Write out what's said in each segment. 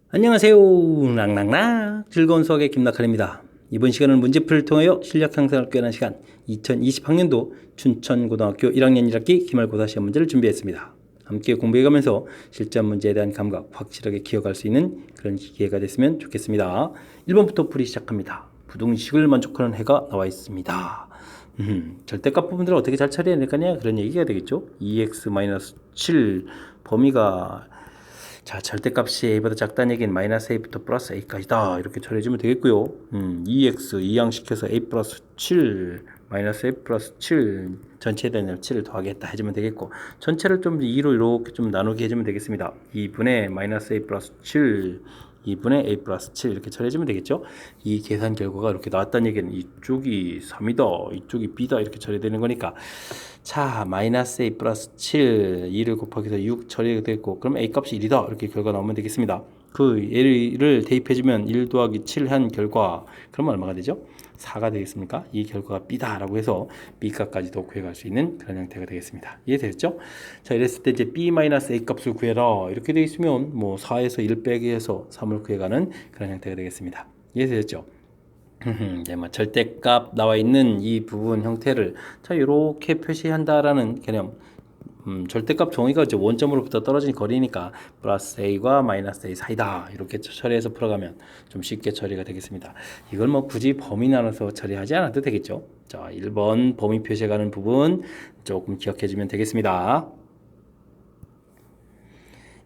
안녕하세요. 랑랑랑 즐거운 수학의 김낙한입니다. 이번 시간은 문제풀이를 통하여 실력 향상을 꾀하는 시간 2020학년도 춘천고등학교 1학년 1학기 기말고사 시험 문제를 준비했습니다. 함께 공부해가면서 실전 문제에 대한 감각 확실하게 기억할 수 있는 그런 기회가 됐으면 좋겠습니다. 1번부터 풀이 시작합니다. 부등식을 만족하는 해가 나와 있습니다. 절대값 부분들을 어떻게 잘 처리해야 될까냐 그런 얘기가 되겠죠. 2x-7 범위가 자, 절대값이 a보다 작다는 얘기는 마이너스 a부터 플러스 a까지다 이렇게 처리해주면 되겠고요. 2x 이항시켜서 a 플러스 7 마이너스 a 플러스 7 전체에 대한 7을 더하겠다 해주면 되겠고, 전체를 좀 2로 이렇게 좀 나누게 해주면 되겠습니다. 2분의 마이너스 a 플러스 7 2분의 a 플러스 7 이렇게 처리해주면 되겠죠. 이 계산 결과가 이렇게 나왔다는 얘기는 이쪽이 3이다 이쪽이 b다 이렇게 처리되는 거니까, 자 마이너스 a 플러스 7 2를 곱하기해서 6 처리가 됐고, 그럼 a 값이 1이다 이렇게 결과 나오면 되겠습니다. 그 얘를 대입해주면 1 더하기 7 한 결과 그러면 얼마가 되죠? 4가 되겠습니까? 이 결과가 b다 라고 해서 b값까지도 구해갈 수 있는 그런 형태가 되겠습니다. 이해되셨죠? 자, 이랬을 때 이제 b 마이너스 a 값을 구해라 이렇게 되어 있으면 뭐 4에서 1 빼기 해서 3을 구해가는 그런 형태가 되겠습니다. 이해되셨죠? 네, 뭐 절대값 나와 있는 이 부분 형태를 자 이렇게 표시한다라는 개념. 절대값 정의가 이제 원점으로부터 떨어진 거리니까 플러스 a과 마이너스 a 사이다 이렇게 처리해서 풀어가면 좀 쉽게 처리가 되겠습니다. 이걸 뭐 굳이 범위 나눠서 처리하지 않아도 되겠죠. 자, 1번 범위 표시해가는 부분 조금 기억해주면 되겠습니다.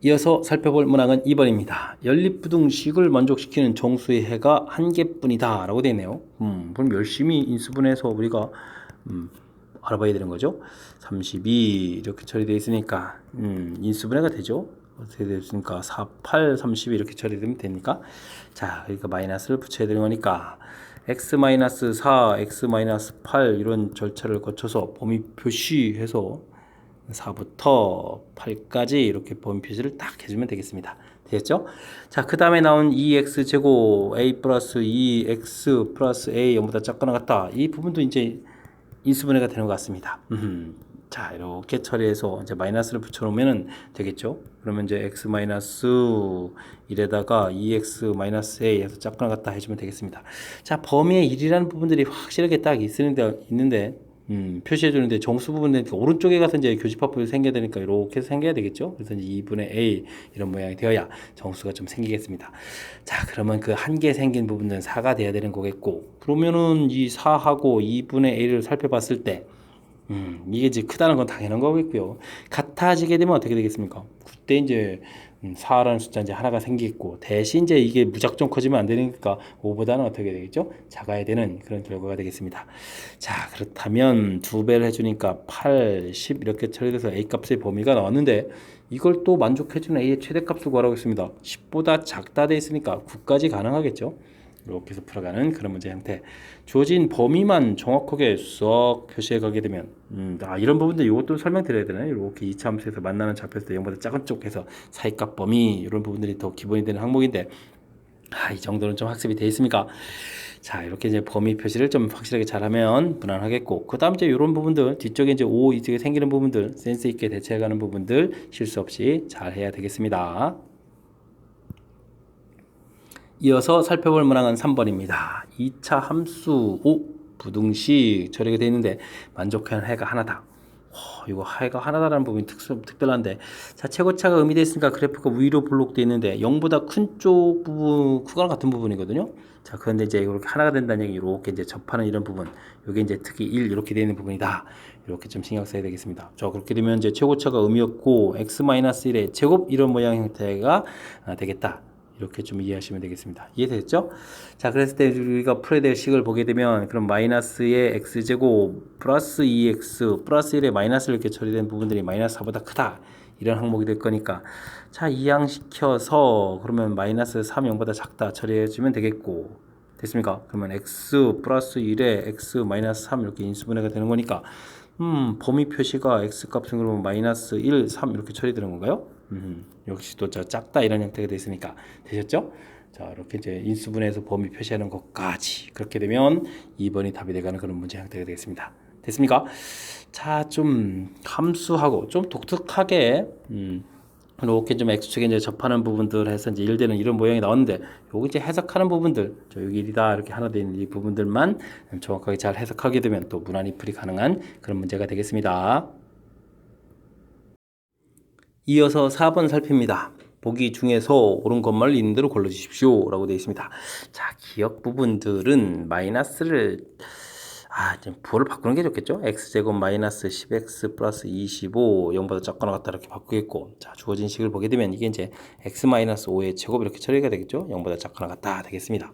이어서 살펴볼 문항은 2번입니다. 연립부등식을 만족시키는 정수의 해가 한 개뿐이다 라고 되어 있네요. 그럼 열심히 인수분해서 우리가 알아봐야 되는 거죠. 32 이렇게 처리되어 있으니까 인수분해가 되죠. 어떻게 됐습니까? 4, 8, 32 이렇게 처리되면 되니까, 자 그러니까 마이너스를 붙여야 되는 거니까 x-4, x-8 이런 절차를 거쳐서 범위 표시해서 4부터 8까지 이렇게 범위 표시를 딱 해주면 되겠습니다. 되겠죠? 자, 그 다음에 나온 2x제곱 a 플러스 2x 플러스 a 0보다 작거나 같다. 이 부분도 이제 인수분해가 되는 것 같습니다. 자, 이렇게 처리해서 이제 마이너스를 붙여놓으면 되겠죠? 그러면 이제 x 마이너스 1에다가 2x 마이너스 a 해서 작거나 같다 해주면 되겠습니다. 자, 범위에 1이라는 부분들이 확실하게 딱 있는데 표시해 주는데 정수 부분은 오른쪽에 가서 이제 교집합이 생겨야 되니까 이렇게 생겨야 되겠죠. 그래서 이제 2분의 a 이런 모양이 되어야 정수가 좀 생기겠습니다. 자, 그러면 그 한 개 생긴 부분은 4가 돼야 되는 거겠고, 그러면은 이 4하고 2분의 a를 살펴봤을 때 이게 이제 크다는 건 당연한 거겠고요. 같아지게 되면 어떻게 되겠습니까? 그때 이제 4라는 숫자 이제 하나가 생기겠고, 대신 이제 이게 무작정 커지면 안 되니까 5보다는 어떻게 되겠죠? 작아야 되는 그런 결과가 되겠습니다. 자, 그렇다면 2배를 해주니까 8, 10 이렇게 처리돼서 a 값의 범위가 나왔는데, 이걸 또 만족해주는 a의 최대값을 구하라고 했습니다. 10보다 작다 돼 있으니까 9까지 가능하겠죠? 이렇게 해서 풀어가는 그런 문제 형태. 주어진 범위만 정확하게 쏙 표시해 가게 되면 이런 부분들 이것도 설명드려야 되나요? 이렇게 이차함수에서 만나는 좌표에서 0보다 작은 쪽에서 사이값 범위 이런 부분들이 더 기본이 되는 항목인데, 이 정도는 좀 학습이 돼 있습니까? 자, 이렇게 이제 범위 표시를 좀 확실하게 잘하면 무난하겠고, 그 다음 이제 이런 부분들 뒤쪽에 이제 O 이쪽에 생기는 부분들 센스 있게 대처해가는 부분들 실수 없이 잘 해야 되겠습니다. 이어서 살펴볼 문항은 3번입니다. 2차 함수 5 부등식 처리가 되어 있는데 만족하는 해가 하나다. 이거 해가 하나다라는 부분이 특별한데, 자 최고차가 의미되어 있으니까 그래프가 위로 블록되어 있는데 0보다 큰 쪽 부분 크거나 같은 부분이거든요. 자, 그런데 이제 이렇게 하나가 된다는 얘기, 이렇게 이제 접하는 이런 부분, 이게 이제 특히 1 이렇게 되어 있는 부분이다. 이렇게 좀 신경 써야 되겠습니다. 자, 그렇게 되면 이제 최고차가 의미였고 x-1의 제곱 이런 모양 형태가 되겠다. 이렇게 좀 이해하시면 되겠습니다. 이해되셨죠? 자, 그랬을 때 우리가 풀어야 될 식을 보게 되면, 그럼 마이너스의 x제곱 플러스 2x 플러스 1의 마이너스를 이렇게 처리된 부분들이 마이너스 4보다 크다 이런 항목이 될 거니까, 자 이항시켜서 그러면 마이너스 3 0보다 작다 처리해 주면 되겠고, 됐습니까? 그러면 x 플러스 1에 x 마이너스 3 이렇게 인수분해가 되는 거니까 범위 표시가 x 값은 그러면 마이너스 1, 3 이렇게 처리되는 건가요? 역시 또 작다 이런 형태가 되어 있으니까 되셨죠? 자, 이렇게 이제 인수분해에서 범위 표시하는 것까지 그렇게 되면 2번이 답이 되가는 그런 문제 형태가 되겠습니다. 됐습니까? 자, 좀 함수하고 좀 독특하게 이렇게 좀 X축에 이제 접하는 부분들 해서 이제 일되는 이런 모양이 나왔는데, 요거 이제 해석하는 부분들, 저 여기 1이다 이렇게 하나 되어 있는 이 부분들만 정확하게 잘 해석하게 되면 또 무난히 풀이 가능한 그런 문제가 되겠습니다. 이어서 4번 살핍니다. 보기 중에서 옳은 것만을 있는 대로 골라주십시오 라고 되어 있습니다. 자, 기억 부분들은 마이너스를 지금 부호를 바꾸는 게 좋겠죠? x제곱 마이너스 10x 플러스 25 0보다 작거나 같다 이렇게 바꾸겠고, 자, 주어진 식을 보게 되면 이게 이제 x 마이너스 5의 제곱 이렇게 처리가 되겠죠? 0보다 작거나 같다 되겠습니다.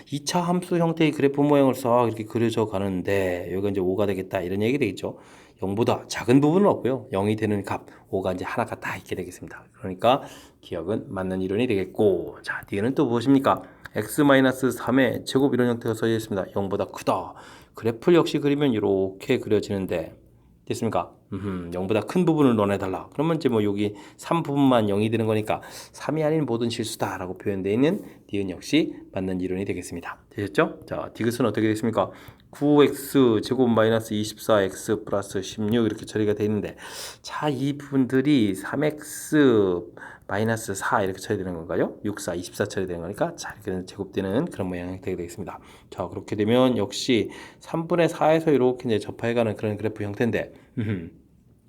2차 함수 형태의 그래프 모양을 싹 이렇게 그려져 가는데 여기가 이제 5가 되겠다 이런 얘기 되겠죠? 0보다 작은 부분은 없고요. 0이 되는 값 5가 이제 하나가 다 있게 되겠습니다. 그러니까 기억은 맞는 이론이 되겠고, 자, 뒤에는 또 무엇입니까? x-3의 제곱 이런 형태가 써져 있습니다. 0보다 크다. 그래프 역시 그리면 이렇게 그려지는데 됐습니까? 0보다 큰 부분을 넣어내달라. 그러면 이제 뭐 여기 3 부분만 0이 되는 거니까 3이 아닌 모든 실수다 라고 표현되어 있는 디귿 역시 맞는 이론이 되겠습니다. 되셨죠? 자, 디귿은 어떻게 되겠습니까? 9x 제곱 마이너스 24x 플러스 16 이렇게 처리가 되어 있는데, 자, 이 부분들이 3x 마이너스 4 이렇게 처리되는 건가요? 6, 4, 24 처리되는 거니까 자, 이렇게 제곱되는 그런 모양 형태가 되겠습니다. 자, 그렇게 되면 역시 3분의 4에서 이렇게 이제 접해가는 그런 그래프 형태인데,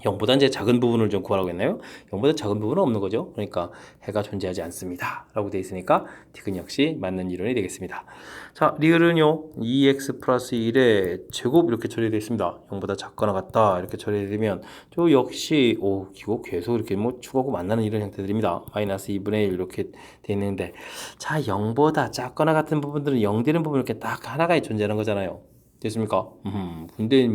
0보다 이제 작은 부분을 좀 구하라고 했나요? 0보다 작은 부분은 없는 거죠. 그러니까 해가 존재하지 않습니다. 라고 되어 있으니까 디귿 역시 맞는 이론이 되겠습니다. 자, 리을은요, 2x 플러스 1의 제곱 이렇게 처리되어 있습니다. 0보다 작거나 같다 이렇게 처리되면 저 역시 이거 계속 이렇게 뭐 축하고 만나는 이런 형태들입니다. 마이너스 2분의 1 이렇게 되어 있는데, 자, 0보다 작거나 같은 부분들은 0 되는 부분 이렇게 딱 하나가 존재하는 거잖아요. 됐습니까? 근데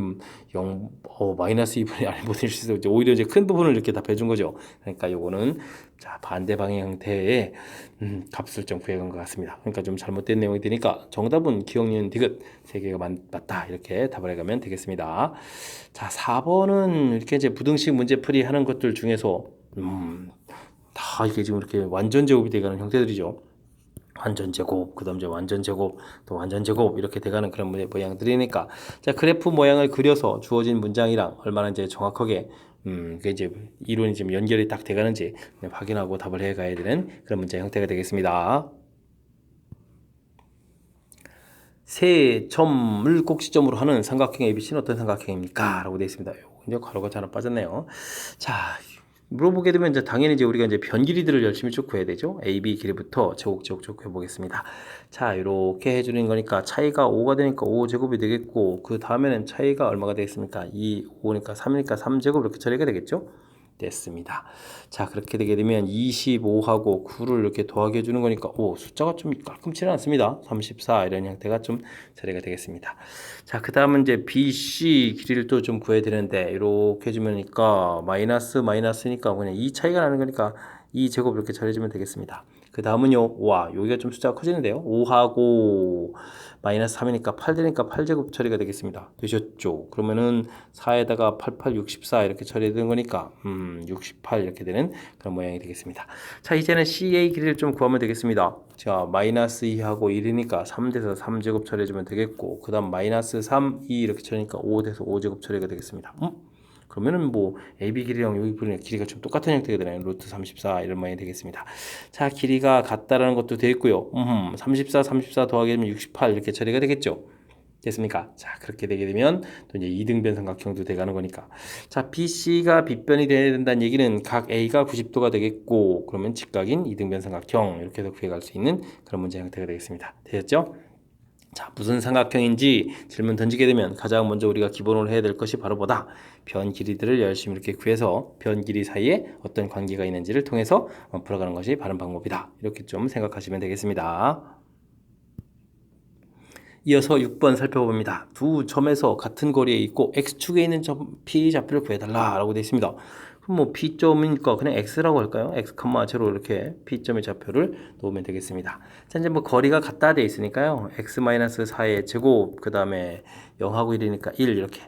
마이너스 2분의 아니 모든 실수 오히려 이제 큰 부분을 이렇게 답해준 거죠. 그러니까 요거는 자, 반대 방향 형태의 값을 좀 구해간 것 같습니다. 그러니까 좀 잘못된 내용이 되니까 정답은 기억, 니은, 디귿 세 개가 맞다 이렇게 답을 해가면 되겠습니다. 자, 4번은 이렇게 이제 부등식 문제풀이 하는 것들 중에서 다 이게 지금 이렇게 완전 제곱이 되가는 형태들이죠. 완전 제곱, 그 다음 이제 완전 제곱, 또 완전 제곱 이렇게 돼가는 그런 모양들이니까, 자, 그래프 모양을 그려서 주어진 문장이랑 얼마나 이제 정확하게 그게 이제 이론이 지금 연결이 딱 돼가는지 확인하고 답을 해가야 되는 그런 문장 형태가 되겠습니다. 세 점을 꼭지점으로 하는 삼각형 ABC는 어떤 삼각형입니까? 라고 되어 있습니다. 이제 괄호가 잘 안 빠졌네요. 자, 물어보게 되면 이제 당연히 이제 우리가 이제 변 길이들을 열심히 쭉 구해야 되죠. AB 길이부터 제곱 구해 보겠습니다. 자, 이렇게 해주는 거니까 차이가 5가 되니까 5제곱이 되겠고, 그 다음에는 차이가 얼마가 되겠습니까? 2, 5니까 3이니까 3제곱 이렇게 처리가 되겠죠. 됐습니다. 자, 그렇게 되게 되면 25하고 9를 이렇게 더하게 해주는 거니까 숫자가 좀 깔끔치는 않습니다. 34 이런 형태가 좀 처리가 되겠습니다. 자, 그 다음은 이제 BC 길이를 또 좀 구해야 되는데 이렇게 해주면니까 마이너스니까 그냥 2 차이가 나는 거니까 2제곱 이렇게 처리해주면 되겠습니다. 그 다음은요, 여기가 좀 숫자가 커지는데요. 5하고 마이너스 3이니까 8 되니까 8제곱 처리가 되겠습니다. 되셨죠? 그러면은 4에다가 88, 64 이렇게 처리되는 거니까 68 이렇게 되는 그런 모양이 되겠습니다. 자, 이제는 CA 길이를 좀 구하면 되겠습니다. 자, 마이너스 2하고 1이니까 3돼서 3제곱 처리해주면 되겠고, 그 다음 마이너스 3, 2 이렇게 처리니까 5돼서 5제곱 처리가 되겠습니다. 그러면은 뭐 AB 길이랑 여기 보는 길이가 좀 똑같은 형태가 되나요? 루트 34 이런 모양이 되겠습니다. 자, 길이가 같다라는 것도 되어 있고요. 34 더하게 되면 68 이렇게 처리가 되겠죠. 됐습니까? 자, 그렇게 되게 되면 또 이제 이등변 삼각형도 돼가는 거니까. 자, BC가 빗변이 돼야 된다는 얘기는 각 A가 90도가 되겠고, 그러면 직각인 이등변 삼각형 이렇게 해서 구해갈 수 있는 그런 문제 형태가 되겠습니다. 되셨죠? 자, 무슨 삼각형인지 질문 던지게 되면 가장 먼저 우리가 기본으로 해야 될 것이 바로 뭐다? 변 길이들을 열심히 이렇게 구해서 변 길이 사이에 어떤 관계가 있는지를 통해서 풀어가는 것이 바른 방법이다. 이렇게 좀 생각하시면 되겠습니다. 이어서 6번 살펴봅니다. 두 점에서 같은 거리에 있고 X축에 있는 점 P 좌표를 구해달라 라고 되어 있습니다. 그럼 뭐 P점이니까 그냥 X라고 할까요? X, 제로 이렇게 P점의 좌표를 놓으면 되겠습니다. 자, 이제 뭐 거리가 같다 되어 있으니까요. X-4의 제곱, 그 다음에 0하고 1이니까 1 이렇게.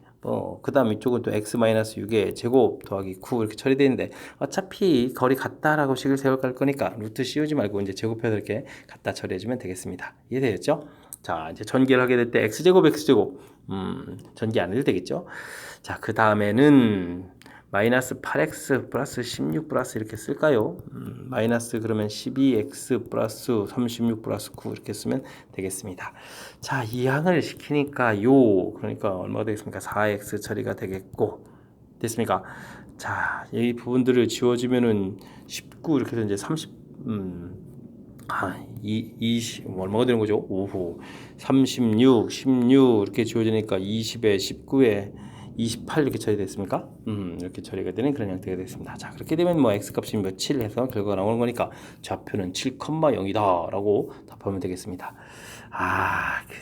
그 다음 이쪽은 또 x-6의 제곱 더하기 9 이렇게 처리되어 있는데, 어차피 거리 같다라고 식을 세워갈 거니까 루트 씌우지 말고 이제 제곱해서 이렇게 갖다 처리해주면 되겠습니다. 이해되셨죠? 자, 이제 전개를 하게 될 때 x제곱 전개 안 해도 되겠죠? 자, 그 다음에는 마이너스 8x 플러스 16 플러스 이렇게 쓸까요? 마이너스 그러면 12x 플러스 36 플러스 9 이렇게 쓰면 되겠습니다. 자, 이항을 시키니까 그러니까 얼마가 되겠습니까? 4x 처리가 되겠고 됐습니까? 자, 이 부분들을 지워주면은 19 이렇게 해서 이제 30 20 얼마가 되는 거죠? 5호 36 16 이렇게 지워지니까 20에 19에 28 이렇게 처리 됐습니까? 이렇게 처리가 되는 그런 형태가 됐습니다. 자, 그렇게 되면 뭐 x 값이 며칠 해서 결과가 나오는 거니까 좌표는 7,0이다 라고 답하면 되겠습니다.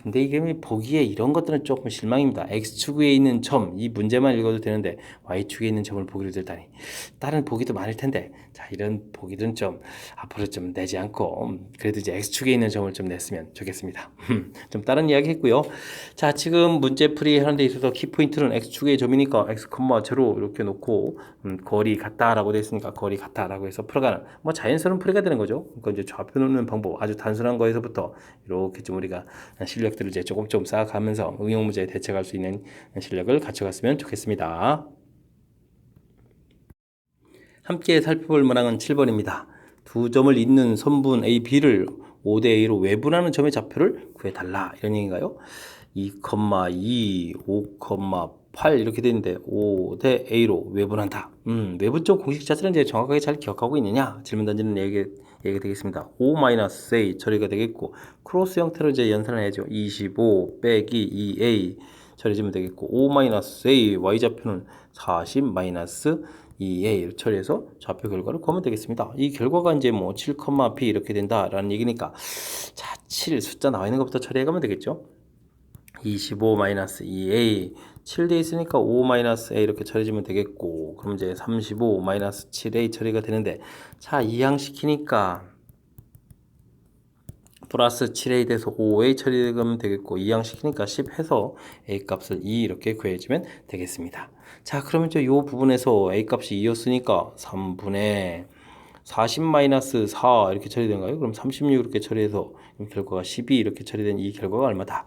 근데 이게 보기에 이런 것들은 조금 실망입니다. x축에 있는 점, 이 문제만 읽어도 되는데 y축에 있는 점을 보기로 됐다니. 다른 보기도 많을 텐데, 자, 이런 보기들은 좀 앞으로 좀 내지 않고 그래도 이제 x축에 있는 점을 좀 냈으면 좋겠습니다. 좀 다른 이야기 했고요. 자, 지금 문제풀이 하는 데 있어서 키포인트는 x축의 점이니까 x, 0 이렇게 놓고 거리 같다라고 되어 있으니까 거리 같다라고 해서 풀어가는 뭐 자연스러운 풀이가 되는 거죠. 그러니까 이제 좌표 놓는 방법 아주 단순한 거에서부터 이렇게 좀 우리가 실력들을 이제 조금 쌓아가면서 응용 문제에 대처할 수 있는 실력을 갖춰갔으면 좋겠습니다. 함께 살펴볼 문항은 7번입니다. 두 점을 잇는 선분 A, B를 5대 A로 외분하는 점의 좌표를 구해달라 이런 얘기인가요? 2, 2, 5, 8 이렇게 되는데 5대 A로 외분한다. 외분점 공식 자체는 이제 정확하게 잘 기억하고 있느냐? 질문 던지는 얘기가 되겠습니다. 5-A 처리가 되겠고 크로스 형태로 이제 연산을 해야죠. 25 빼기 2A 처리해주면 되겠고 5-A Y좌표는 40 2A 처리해서 좌표 결과를 구하면 되겠습니다. 이 결과가 이제 뭐 7, B 이렇게 된다라는 얘기니까 자, 7 숫자 나와 있는 것부터 처리해 가면 되겠죠. 25-2A 7돼 있으니까 5-A 이렇게 처리해주면 되겠고 그럼 이제 35-7A 처리가 되는데 자, 이항시키니까 플러스 7A 돼서 5A 처리하면 되겠고 이항시키니까 10 해서 A 값을 2 이렇게 구해주면 되겠습니다. 자, 그러면 이제 이 부분에서 A 값이 2였으니까 3분의 40-4 이렇게 처리된가요? 그럼 36 이렇게 처리해서 결과가 12 이렇게 처리된 이 결과가 얼마다?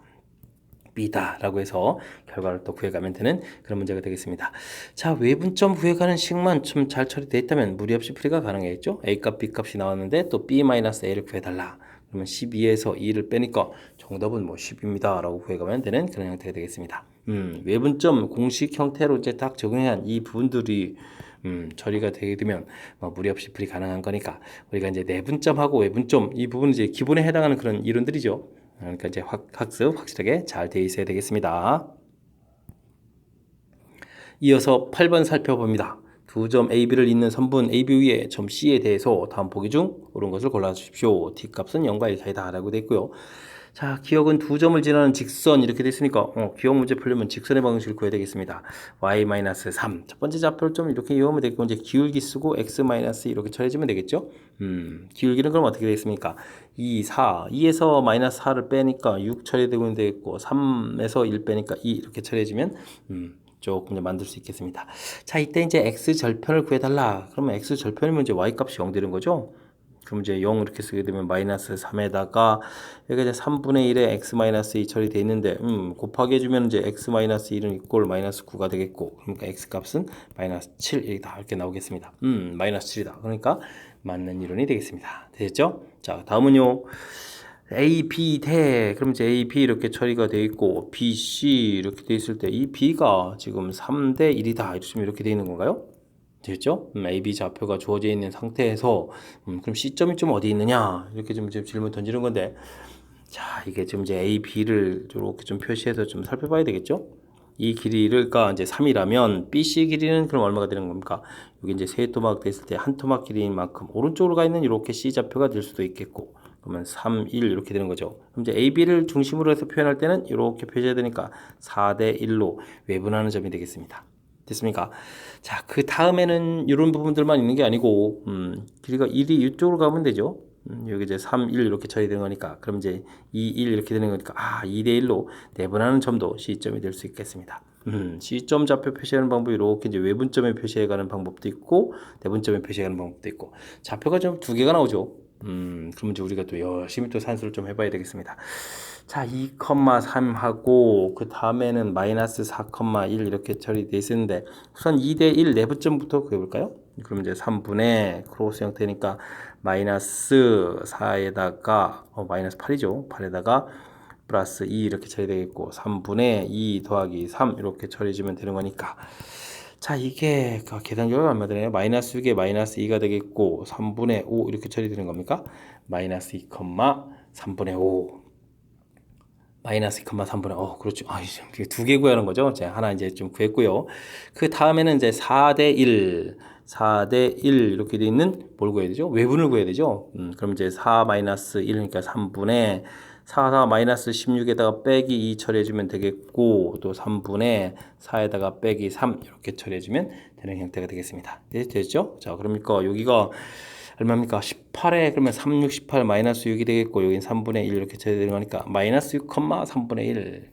B다 라고 해서 결과를 또 구해가면 되는 그런 문제가 되겠습니다. 자, 외분점 구해가는 식만 좀 잘 처리되어 있다면 무리 없이 풀이가 가능하겠죠. A값, B값이 나왔는데 또 B-A를 구해달라. 그러면 12에서 2를 빼니까 정답은 뭐 10입니다 라고 구해가면 되는 그런 형태가 되겠습니다. 외분점 공식 형태로 이제 딱 적용한 이 부분들이 처리가 되게 되면 뭐 무리 없이 풀이 가능한 거니까 우리가 이제 내분점하고 외분점 이 부분은 이제 기본에 해당하는 그런 이론들이죠. 그러니까 이제 학습 확실하게 잘 되어 있어야 되겠습니다. 이어서 8번 살펴봅니다. 두 점 A, B를 잇는 선분 A, B 위에 점 C에 대해서 다음 보기 중 옳은 것을 골라주십시오. T값은 0과 1 사이다 라고 되어 있고요. 자, 기억은 두 점을 지나는 직선 이렇게 됐으니까 기억 문제 풀려면 직선의 방식을 구해야 되겠습니다. y-3 첫 번째 좌표를 좀 이렇게 이용하면 되겠고 이제 기울기 쓰고 x- 이렇게 처리해주면 되겠죠. 기울기는 그럼 어떻게 되겠습니까? 2, 4, 2에서 마이너스 4를 빼니까 6 처리되면 되겠고 3에서 1 빼니까 2 이렇게 처리해주면 조금 만들 수 있겠습니다. 자, 이때 이제 x 절편을 구해달라. 그러면 x 절편이면 이제 y 값이 0 되는 거죠. 그럼 이제 0 이렇게 쓰게 되면 마이너스 3에다가 여기 이제 3분의 1에 x-2 처리되어 있는데 곱하기 해주면 이제 x-1은 이꼴 마이너스 9가 되겠고 그러니까 x 값은 마이너스 7이다 이렇게 나오겠습니다. 마이너스 7이다. 그러니까 맞는 이론이 되겠습니다. 되셨죠? 자, 다음은요. A, B 대 그럼 이제 A, B 이렇게 처리가 되어 있고 B, C 이렇게 되어 있을 때 이 B가 지금 3대 1이다 이렇게 되어 있는 건가요? 됐죠? A, B 좌표가 주어져 있는 상태에서 그럼 C점이 좀 어디 있느냐 이렇게 좀 질문 던지는 건데 자, 이게 좀 이제 A, B를 이렇게 좀 표시해서 좀 살펴봐야 되겠죠? 이 길이가 이제 3이라면 BC 길이는 그럼 얼마가 되는 겁니까? 여기 이제 세 토막 됐을 때 한 토막 길이인 만큼 오른쪽으로 가 있는 이렇게 C 좌표가 될 수도 있겠고 그러면 3, 1 이렇게 되는 거죠. 그럼 이제 AB를 중심으로 해서 표현할 때는 이렇게 표시해야 되니까 4대 1로 외분하는 점이 되겠습니다. 됐습니까? 자, 그 다음에는 이런 부분들만 있는 게 아니고 길이가 1이 이쪽으로 가면 되죠. 여기 이제 3, 1 이렇게 처리되는 거니까 그럼 이제 2, 1 이렇게 되는 거니까 2대 1로 내분하는 점도 C점이 될 수 있겠습니다. C점 좌표 표시하는 방법이 이렇게 이제 외분점에 표시해가는 방법도 있고 내분점에 표시하는 방법도 있고 좌표가 좀 두 개가 나오죠. 그럼 이제 우리가 또 열심히 또 산수를 좀 해봐야 되겠습니다. 자, 2,3하고 그 다음에는 마이너스 4,1 이렇게 처리되어 있었는데 우선 2대1 내부점부터 구해볼까요? 그럼 이제 3분의 크로스 형태니까 마이너스 4에다가 마이너스 8이죠. 8에다가 플러스 2 이렇게 처리되겠고 3분의 2 더하기 3 이렇게 처리해주면 되는 거니까 자, 이게 계산적으로 얼마 되나요? 마이너스 6에 마이너스 2가 되겠고 3분의 5 이렇게 처리되는 겁니까? 마이너스 2, 3분의 5 마이너스 2,3분의 그렇죠. 이게 두 개 구하는 거죠. 자, 하나 이제 좀 구했고요. 그 다음에는 이제 4대 1 4대 1 이렇게 돼 있는 뭘 구해야 되죠? 외분을 구해야 되죠. 그럼 이제 4 마이너스 1 그러니까 3분의 4 마이너스 16에다가 빼기 2 처리해주면 되겠고 또 3분의 4에다가 빼기 3 이렇게 처리해주면 되는 형태가 되겠습니다. 네, 됐죠? 자, 그러니까 여기가 얼마입니까? 18에 그러면 3, 6, 18 마이너스 6이 되겠고 여긴 3분의 1 이렇게 쳐야 되는 거니까 마이너스 6, 3분의 1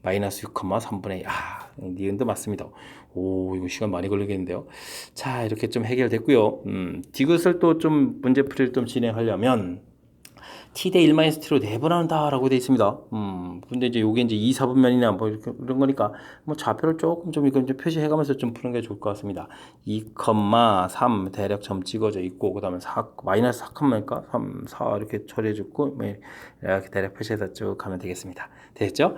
마이너스 6, 3분의 1 니은도 맞습니다. 오, 이거 시간 많이 걸리겠는데요. 자, 이렇게 좀 해결됐고요. 디귿을 또 좀 문제풀이를 좀 진행하려면 T대 1-T로 내분한다 라고 되어 있습니다. 근데 이제 요게 이제 2, 4분면이나 뭐 이렇게 이런 거니까 뭐 좌표를 조금 좀 이거 좀 표시해가면서 좀 푸는 게 좋을 것 같습니다. 2,3 대략 점 찍어져 있고, 그 다음에 4, 마이너스 4,4 3, 4 이렇게 처리해주고, 이렇게 대략 표시해서 쭉 가면 되겠습니다. 됐죠?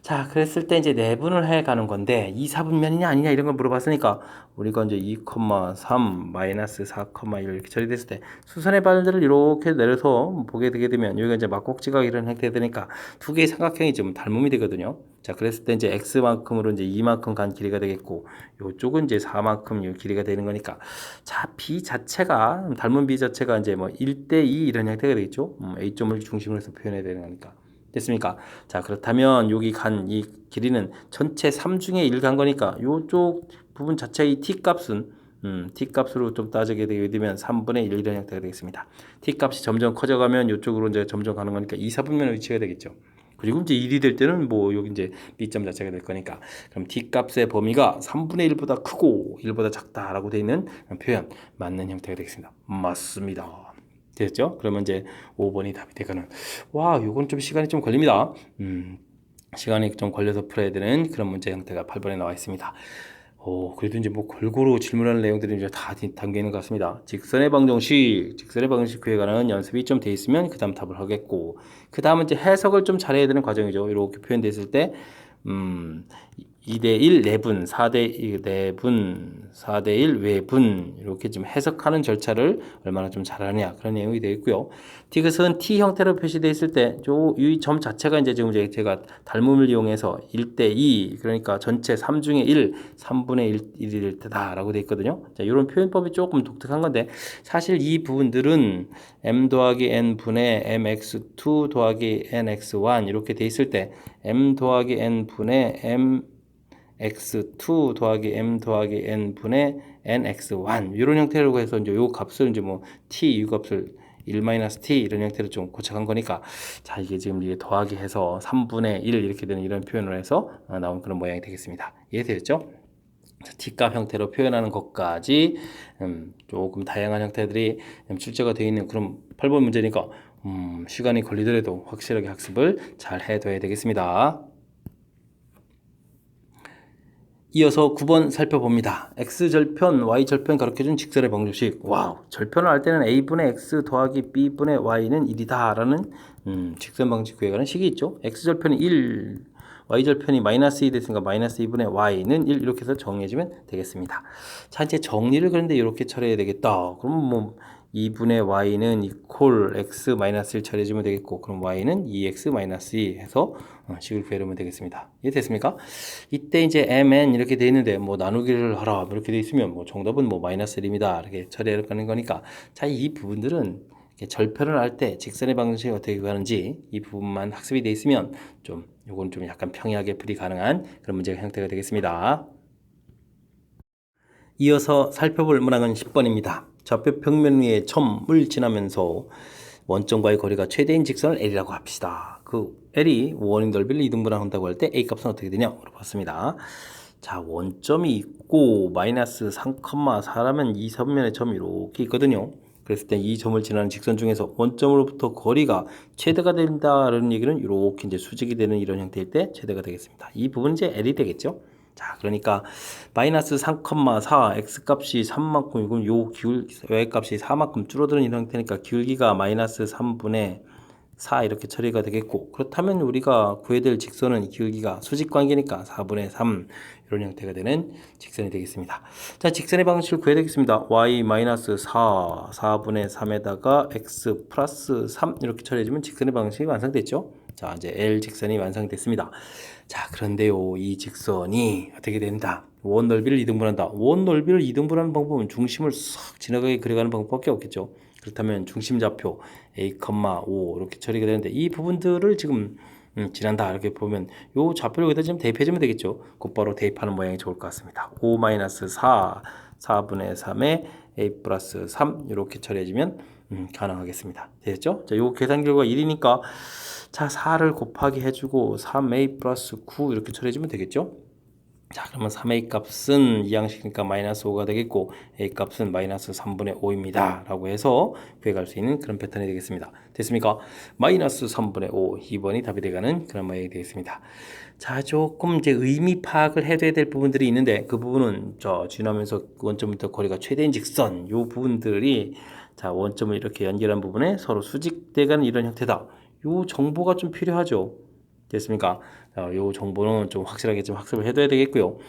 자, 그랬을 때 이제 내분을 해 가는 건데, 2, 4분면이냐 아니냐 이런 걸 물어봤으니까, 우리가 이제 2,3 마이너스 4,1 이렇게 처리됐을 때, 수선의 발들을 이렇게 내려서 보게 되게 되면, 여기가 이제 막곡지각 이런 형태가 되니까, 두 개의 삼각형이 좀 닮음이 되거든요. 자, 그랬을 때 이제 x만큼으로 이제 2만큼 간 길이가 되겠고, 요쪽은 이제 4만큼 요 길이가 되는 거니까, 자, b 자체가, 닮은 b 자체가 이제 뭐 1대2 이런 형태가 되겠죠. a점을 중심으로 해서 표현해야 되는 거니까. 됐습니까? 자, 그렇다면 여기 간 이 길이는 전체 3 중에 1 간 거니까 요쪽 부분 자체의 t 값은 t 값으로 좀 따지게 되면 3분의 1 이런 형태가 되겠습니다. t 값이 점점 커져가면 이쪽으로 이제 점점 가는 거니까 2, 4분면의 위치가 되겠죠. 그리고 이제 1이 될 때는 뭐 여기 이제 b점 자체가 될 거니까 그럼 t 값의 범위가 3분의 1보다 크고 1보다 작다라고 되어 있는 표현 맞는 형태가 되겠습니다. 맞습니다. 됐죠? 그러면 이제 5번이 답이 되거는 와, 요건 좀 시간이 좀 걸립니다. 시간이 좀 걸려서 풀어야 되는 그런 문제 형태가 8번에 나와 있습니다. 그래도 이제 뭐 골고루 질문하는 내용들이 이제 다 담겨 있는 것 같습니다. 직선의 방정식 구해 가는 연습이 좀 돼 있으면 그 다음 답을 하겠고, 그 다음은 이제 해석을 좀 잘해야 되는 과정이죠. 이렇게 표현됐을 때, 2대1 내분, 4대1 내분, 4대1 외분 이렇게 좀 해석하는 절차를 얼마나 좀 잘하느냐 그런 내용이 되어 있고요. 디귿은 T 형태로 표시되어 있을 때 이 점 자체가 이제 지금 제가 닮음을 이용해서 1대2 그러니까 전체 3 중에 1, 3분의 1이 될 때다라고 되어 있거든요. 자, 이런 표현법이 조금 독특한 건데 사실 이 부분들은 m 더하기 n 분의 mx2 더하기 nx1 이렇게 되어 있을 때 m 더하기 n 분의 m x2 더하기 m 더하기 n 분의 nx1 이런 형태로 해서 이제 요 값을 이제 뭐 t 이 값을 1-t 이런 형태로 좀 고착한 거니까 자, 이게 지금 이게 더하기 해서 3분의 1 이렇게 되는 이런 표현을 해서 나온 그런 모양이 되겠습니다. 이해되셨죠? t값 형태로 표현하는 것까지 조금 다양한 형태들이 출제가 되어 있는 그런 8번 문제니까 시간이 걸리더라도 확실하게 학습을 잘 해둬야 되겠습니다. 이어서 9번 살펴봅니다. x절편, y절편 가르쳐준 직선의 방정식. 와우, 절편을 할 때는 a분의 x 더하기 b분의 y는 1이다 라는 직선 방정식 구해가는 식이 있죠. x절편이 1, y절편이 마이너스 2 됐으니까 마이너스 2분의 y는 1 이렇게 해서 정리해주면 되겠습니다. 자, 이제 정리를 그런데 이렇게 처리해야 되겠다. 그럼 뭐 2분의 y는 이퀄 x 마이너스 1 처리해주면 되겠고, 그럼 y는 2x 마이너스 2 해서 식을 구해보면 되겠습니다. 이해됐습니까? 이때 이제 mn 이렇게 돼 있는데 뭐 나누기를 하라 이렇게 돼 있으면 뭐 정답은 뭐 마이너스 1입니다. 이렇게 처리하는 거니까 자, 이 부분들은 절편을 할 때 직선의 방정식이 어떻게 구하는지 이 부분만 학습이 돼 있으면 좀 요건 좀 약간 평이하게 풀이 가능한 그런 문제가 형태가 되겠습니다. 이어서 살펴볼 문항은 10번입니다. 좌표 평면 위에 점을 지나면서 원점과의 거리가 최대인 직선을 L이라고 합시다. 그 L이 원인 넓이를 이등분한다고 할 때 A 값은 어떻게 되냐 물어봤습니다. 자, 원점이 있고 마이너스 3,4라면 이 선면의 점이 이렇게 있거든요. 그랬을 때 이 점을 지나는 직선 중에서 원점으로부터 거리가 최대가 된다라는 얘기는 이렇게 이제 수직이 되는 이런 형태일 때 최대가 되겠습니다. 이 부분은 이제 L이 되겠죠. 자, 그러니까 마이너스 3,4 x 값이 3만큼이고 요 y 값이 4만큼 줄어드는 이런 형태니까 기울기가 마이너스 3분의 4 이렇게 처리가 되겠고, 그렇다면 우리가 구해야 될 직선은 기울기가 수직 관계니까 4분의 3 이런 형태가 되는 직선이 되겠습니다. 자, 직선의 방식을 구해야 되겠습니다. y-4 4분의 3에다가 x 플러스 3 이렇게 처리해주면 직선의 방식이 완성됐죠. 자, 이제 L 직선이 완성됐습니다. 자, 그런데요, 이 직선이 어떻게 된다? 원 넓이를 이등분한다. 원 넓이를 이등분하는 방법은 중심을 싹 지나가게 그려가는 방법밖에 없겠죠. 그렇다면 중심좌표 a, 5 이렇게 처리가 되는데 이 부분들을 지금 지난다 이렇게 보면 요 좌표를 여기다 지금 대입해주면 되겠죠. 곧바로 대입하는 모양이 좋을 것 같습니다. 5-4 4분의 3에 a 플러스 3 이렇게 처리해주면 가능하겠습니다. 됐죠? 자, 요 계산 결과 1이니까 자, 4를 곱하기 해주고 3a 플러스 9 이렇게 처리해주면 되겠죠? 자, 그러면 3a 값은 이 양식이니까 마이너스 5가 되겠고 a 값은 마이너스 3분의 5입니다 라고 해서 구해갈 수 있는 그런 패턴이 되겠습니다. 됐습니까? 마이너스 3분의 5 2번이 답이 돼가는 그런 모양이 되겠습니다. 자, 조금 이제 의미 파악을 해둬야 될 부분들이 있는데 그 부분은 지나면서 원점부터 거리가 최대인 직선 요 부분들이 자, 원점을 이렇게 연결한 부분에 서로 수직돼가는 이런 형태다. 요 정보가 좀 필요하죠. 됐습니까? 요 정보는 좀 확실하게 좀 학습을 해둬야 되겠고요.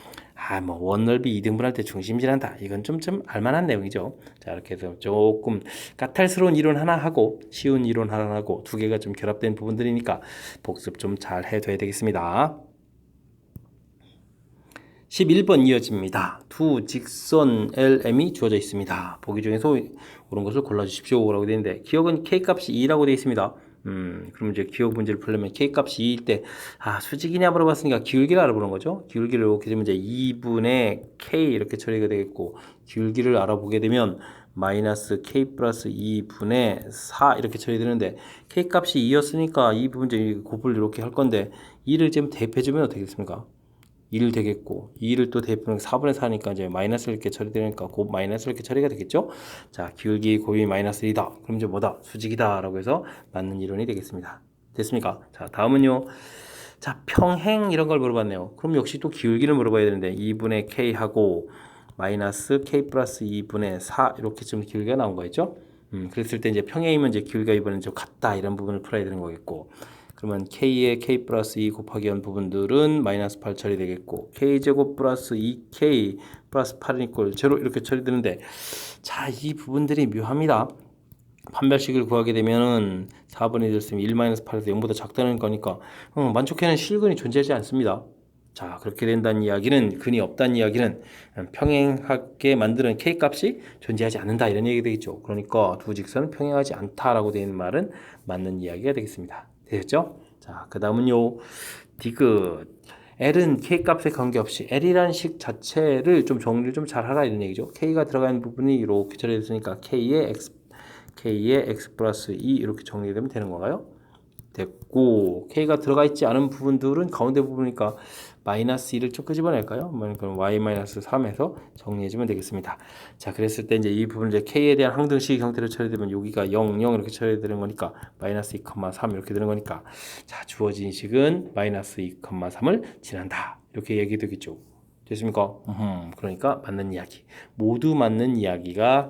뭐 원넓이 이등분할 때 중심질한다. 이건 좀 알만한 내용이죠. 자, 이렇게 해서 조금 까탈스러운 이론 하나 하고 쉬운 이론 하나 하고 두 개가 좀 결합된 부분들이니까 복습 좀 잘 해둬야 되겠습니다. 11번 이어집니다. 두 직선 LM이 주어져 있습니다. 보기 중에서 옳은 것을 골라주십시오 라고 되어 있는데 기억은 K값이 2라고 되어 있습니다. 그럼 이제 기억 문제를 풀려면 K값이 2일 때 수직이냐 물어봤으니까 기울기를 알아보는 거죠. 기울기를 이렇게 되면 이제 2분의 K 이렇게 처리가 되겠고 기울기를 알아보게 되면 마이너스 K 플러스 2분의 4 이렇게 처리되는데 K값이 2였으니까 이 부분 이제 곱을 이렇게 할 건데 2를 지금 대입해주면 어떻게 됐습니까? 1 되겠고 2를 또 대입하면 4분의 4니까 이제 마이너스 이렇게 처리되니까 곱 마이너스 이렇게 처리가 되겠죠. 자, 기울기 곱이 마이너스 1이다. 그럼 이제 뭐다? 수직이다 라고 해서 맞는 이론이 되겠습니다. 됐습니까? 자, 다음은요. 자, 평행 이런 걸 물어봤네요. 그럼 역시 또 기울기를 물어봐야 되는데 2분의 K하고 마이너스 K 플러스 2분의 4 이렇게 좀 기울기가 나온 거겠죠. 그랬을 때 이제 평행이면 이제 기울기가 이번엔 좀 같다 이런 부분을 풀어야 되는 거겠고 그러면 K의 K 플러스 2 곱하기 한 부분들은 마이너스 8 처리되겠고 K제곱 플러스 2K 플러스 8은 이꼴 0 이렇게 처리되는데 자, 이 부분들이 묘합니다. 판별식을 구하게 되면은 4분의 1 됐으면 1-8에서 0보다 작다는 거니까 만족해는 실근이 존재하지 않습니다. 자, 그렇게 된다는 이야기는 근이 없다는 이야기는 평행하게 만드는 K값이 존재하지 않는다 이런 얘기가 되겠죠. 그러니까 두 직선은 평행하지 않다라고 되어 있는 말은 맞는 이야기가 되겠습니다. 되셨죠? 자, 그 다음은요. 디귿. L은 K값에 관계없이 L이라는 식 자체를 좀 정리를 좀 잘 하라 이런 얘기죠. K가 들어가는 부분이 이렇게 처리됐으니까 K의 X 플러스 2 이렇게 정리되면 되는 건가요? 됐고 K가 들어가 있지 않은 부분들은 가운데 부분이니까 마이너스 2를 쭉 끄집어낼까요? 그럼 y-3에서 정리해주면 되겠습니다. 자, 그랬을 때 이제 이 부분 이제 K에 대한 항등식 형태로 처리되면 여기가 0, 0 이렇게 처리되는 거니까 마이너스 2,3 이렇게 되는 거니까 자, 주어진 식은 마이너스 2,3을 지난다 이렇게 얘기되겠죠. 됐습니까? 그러니까 맞는 이야기 모두 맞는 이야기가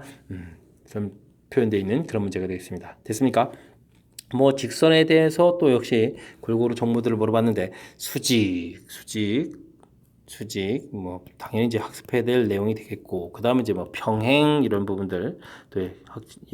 좀 표현되어 있는 그런 문제가 되겠습니다. 됐습니까? 직선에 대해서 또 역시 골고루 정보들을 물어봤는데 수직 당연히 이제 학습해야 될 내용이 되겠고 그 다음에 이제 평행 이런 부분들 또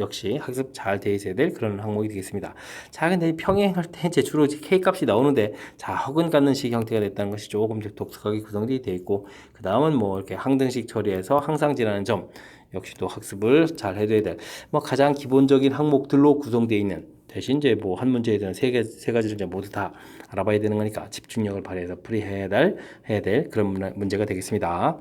역시 학습 잘 돼 있어야 될 그런 항목이 되겠습니다. 자, 근데 평행할 때 이제 주로 K 값이 나오는데 자, 허근 갖는 식 형태가 됐다는 것이 조금 독특하게 구성되어 있고 그 다음은 이렇게 항등식 처리해서 항상지라는 점 역시 또 학습을 잘 해둬야 될 가장 기본적인 항목들로 구성되어 있는 대신 이제 한 문제에 대한 세 가지를 이제 모두 다 알아봐야 되는 거니까 집중력을 발휘해서 풀이해야 될 그런 문제가 되겠습니다.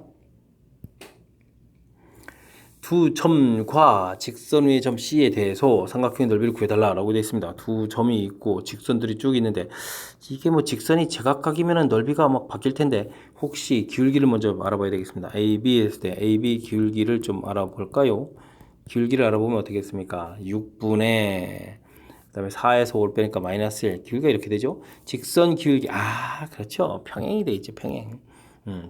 두 점과 직선 위의 점 C에 대해서 삼각형의 넓이를 구해달라고 되어 있습니다. 두 점이 있고 직선들이 쭉 있는데 이게 직선이 제각각이면 넓이가 바뀔 텐데 혹시 기울기를 먼저 알아봐야 되겠습니다. AB 했을 때 AB 기울기를 좀 알아볼까요? 기울기를 알아보면 어떻게 됐습니까? 6분의 그다음에 4에서 5를 빼니까 마이너스 1. 기울기가 이렇게 되죠? 직선 기울기. 그렇죠. 평행이 돼 있죠. 평행.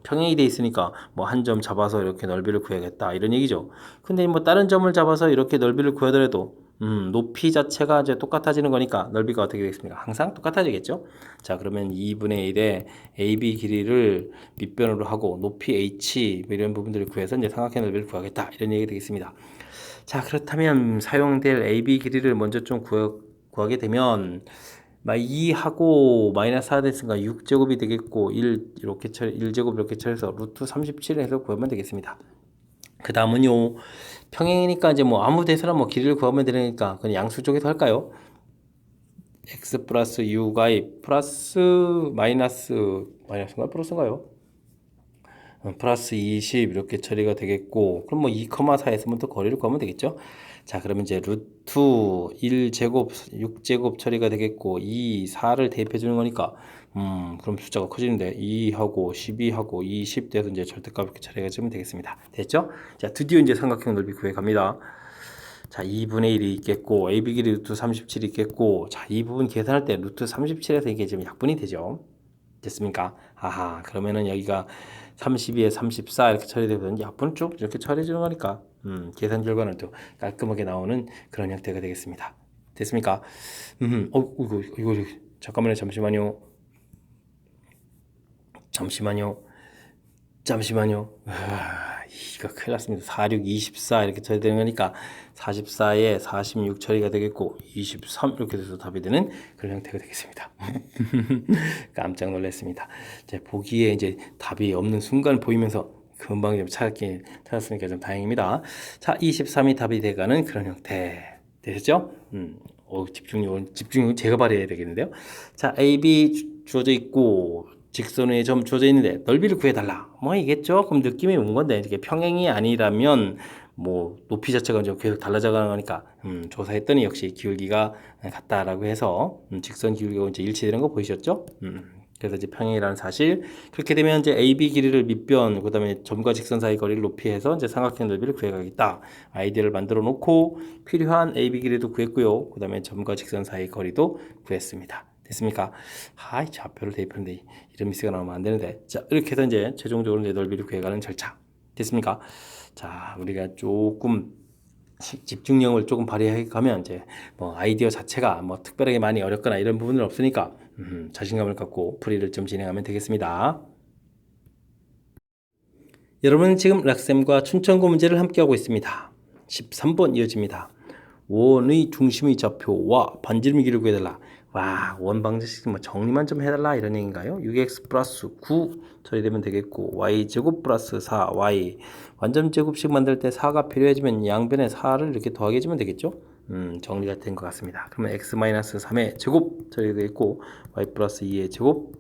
평행이 돼 있으니까 뭐 한 점 잡아서 이렇게 넓이를 구해야겠다 이런 얘기죠. 근데 뭐 다른 점을 잡아서 이렇게 넓이를 구하더라도 높이 자체가 이제 똑같아지는 거니까 넓이가 어떻게 되겠습니까? 항상 똑같아지겠죠. 자, 그러면 2분의 1의 AB 길이를 밑변으로 하고 높이 H 뭐 이런 부분들을 구해서 이제 삼각형 넓이를 구하겠다 이런 얘기 되겠습니다. 자, 그렇다면 사용될 AB 길이를 먼저 좀 구하게 되면 2하고 마이너스 4 됐으니까 6제곱이 되겠고 1 이렇게 1제곱 이렇게 처리해서 루트 37 해서 구하면 되겠습니다. 그 다음은요, 평행이니까 이제 뭐 아무 데서나 뭐 길이를 구하면 되니까 그냥 양수 쪽에서 할까요? x 플러스 uy 플러스 마이너스인가요? 플러스인가요? 플러스 20 이렇게 처리가 되겠고, 그럼 뭐 2,4에서부터 거리를 구하면 되겠죠? 자, 그러면 이제 루트 1제곱 6제곱 처리가 되겠고 2, 4를 대입해 주는 거니까 그럼 숫자가 커지는데 2하고 12하고 20 돼서 이제 절대값 이렇게 처리해 주면 되겠습니다. 됐죠? 자, 드디어 이제 삼각형 넓이 구해 갑니다. 자, 2분의 1이 있겠고 AB 길이 루트 37이 있겠고, 자, 이 부분 계산할 때 루트 37에서 이게 지금 약분이 되죠. 됐습니까? 그러면은 여기가 32에 34 이렇게 처리되거든요. 약분 쭉 이렇게 처리해 주는 거니까 계산 결과는 또 깔끔하게 나오는 그런 형태가 되겠습니다. 됐습니까? 이거 잠깐만요. 잠시만요. 이거 큰일 났습니다. 46, 24 이렇게 처리되는 거니까 44에 46 처리가 되겠고 23 이렇게 돼서 답이 되는 그런 형태가 되겠습니다. 깜짝 놀랐습니다. 보기에 이제 답이 없는 순간 보이면서 금방 좀 찾았으니까 좀 다행입니다. 자, 23이 답이 돼가는 그런 형태 되셨죠? 집중력은 제가 발휘해야 되겠는데요. 자, AB 주어져 있고 직선의 점 주어져 있는데 넓이를 구해달라. 뭐 이게 조금 느낌이 온 건데 이게 평행이 아니라면 뭐 높이 자체가 이제 계속 달라져가는 거니까 조사했더니 역시 기울기가 같다라고 해서 직선 기울기가 이제 일치되는 거 보이셨죠? 그래서 이제 평행이라는 사실. 그렇게 되면 이제 AB 길이를 밑변, 그다음에 점과 직선 사이 거리를 높이해서 이제 삼각형 넓이를 구해가겠다. 아이디어를 만들어 놓고 필요한 AB 길이도 구했고요. 그다음에 점과 직선 사이 거리도 구했습니다. 됐습니까? 좌표를 대입하는데 이런 미스가 나오면 안 되는데. 자, 이렇게 해서 이제 최종적으로 이제 넓이를 구해가는 절차. 됐습니까? 자, 우리가 조금 집중력을 조금 발휘해 가면 이제 뭐 아이디어 자체가 뭐 특별하게 많이 어렵거나 이런 부분은 없으니까 자신감을 갖고 풀이를 좀 진행하면 되겠습니다. 여러분은 지금 락쌤과 춘천고 문제를 함께하고 있습니다. 13번 이어집니다. 원의 중심의 좌표와 반지름 길이를 구해달라. 원 방정식 뭐 정리만 좀 해달라 이런 얘기인가요? 6x 플러스 9 처리되면 되겠고 y제곱 플러스 4y 완전 제곱식 만들 때 4가 필요해지면 양변에 4를 이렇게 더하게 해주면 되겠죠? 정리가 된 것 같습니다. 그러면 x 마이너스 3의 제곱 처리되어 있고 y 플러스 2의 제곱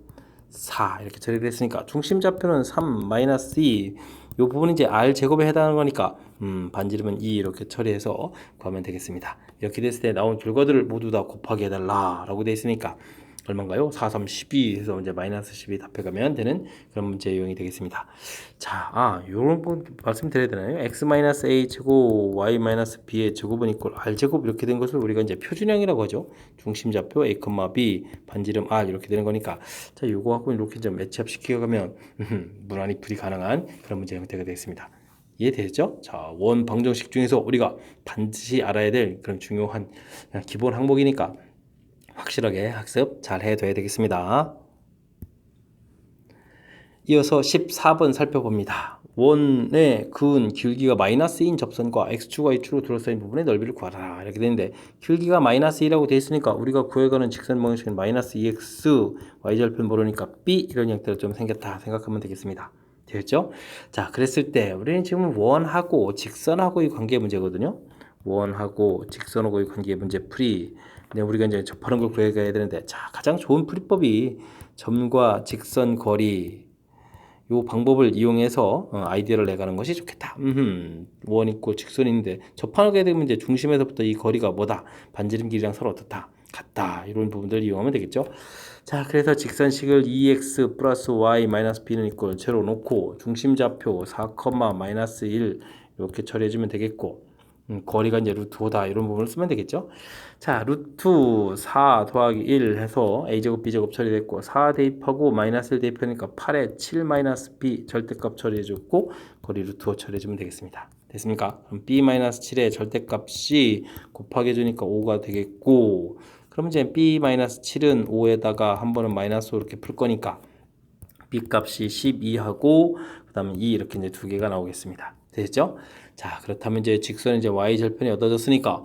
4 이렇게 처리됐으니까 중심 좌표는 3 마이너스 2 이 부분은 이제 r 제곱에 해당하는 거니까 반지름은 2 이렇게 처리해서 구하면 되겠습니다. 이렇게 됐을 때 나온 결과들을 모두 다 곱하기 해달라 라고 되어 있으니까 얼마인가요? 4, 3, 12 해서 이제 마이너스 12 답해가면 되는 그런 문제 유형이 되겠습니다. 자, 요런 거 말씀드려야 되나요? x-a 제곱 y-b의 제곱은 이꼴 r 제곱 이렇게 된 것을 우리가 이제 표준형이라고 하죠. 중심 좌표 a, b 반지름 r 이렇게 되는 거니까 자, 요거 갖고 이렇게 좀 매치업 시켜가면 무난히 풀이 가능한 그런 문제 형태가 되겠습니다. 이해되죠? 자, 원 방정식 중에서 우리가 반드시 알아야 될 그런 중요한 기본 항목이니까 확실하게 학습 잘 해둬야 되겠습니다. 이어서 14번 살펴봅니다. 원의 그은 기울기가 마이너스 2인 접선과 x축과 y축으로 둘러싸인 부분의 넓이를 구하라 이렇게 되는데 기울기가 마이너스 2라고 되어 있으니까 우리가 구해가는 직선 방식은 마이너스 2x y절편 모르니까 b 이런 형태로 좀 생겼다 생각하면 되겠습니다. 되었죠? 자, 그랬을 때 우리는 지금 원하고 직선하고의 관계 문제거든요. 원하고 직선하고의 관계 문제 풀이. 근데 우리가 이제 접하는 걸 구해가야 되는데, 자, 가장 좋은 풀이법이 점과 직선 거리 요 방법을 이용해서 아이디어를 내가는 것이 좋겠다. 원 있고 직선이 있는데 접하게 되면 이제 중심에서부터 이 거리가 뭐다? 반지름 길이랑 서로 어떻다? 같다. 이런 부분들을 이용하면 되겠죠. 자, 그래서 직선식을 2x 플러스 y 마이너스 b는 이꼴 제로 놓고 중심 좌표 4, 마이너스 1 이렇게 처리해주면 되겠고 거리가 이제 루트 5다. 이런 부분을 쓰면 되겠죠. 자, 루트 4 더하기 1 해서 a제곱 b제곱 처리됐고 4 대입하고 마이너스 1 대입하니까 8에 7 마이너스 b 절대값 처리해줬고 거리 루트 5 처리해주면 되겠습니다. 됐습니까? 그럼 b 마이너스 7의 절대값이 곱하기 해주니까 5가 되겠고 그러면 이제 b 마이너스 7은 5에다가 한 번은 마이너스 5 이렇게 풀 거니까 b 값이 12하고 그 다음에 2 이렇게 이제 두 개가 나오겠습니다. 됐죠? 자, 그렇다면 이제 직선은 이제 y절편이 얻어졌으니까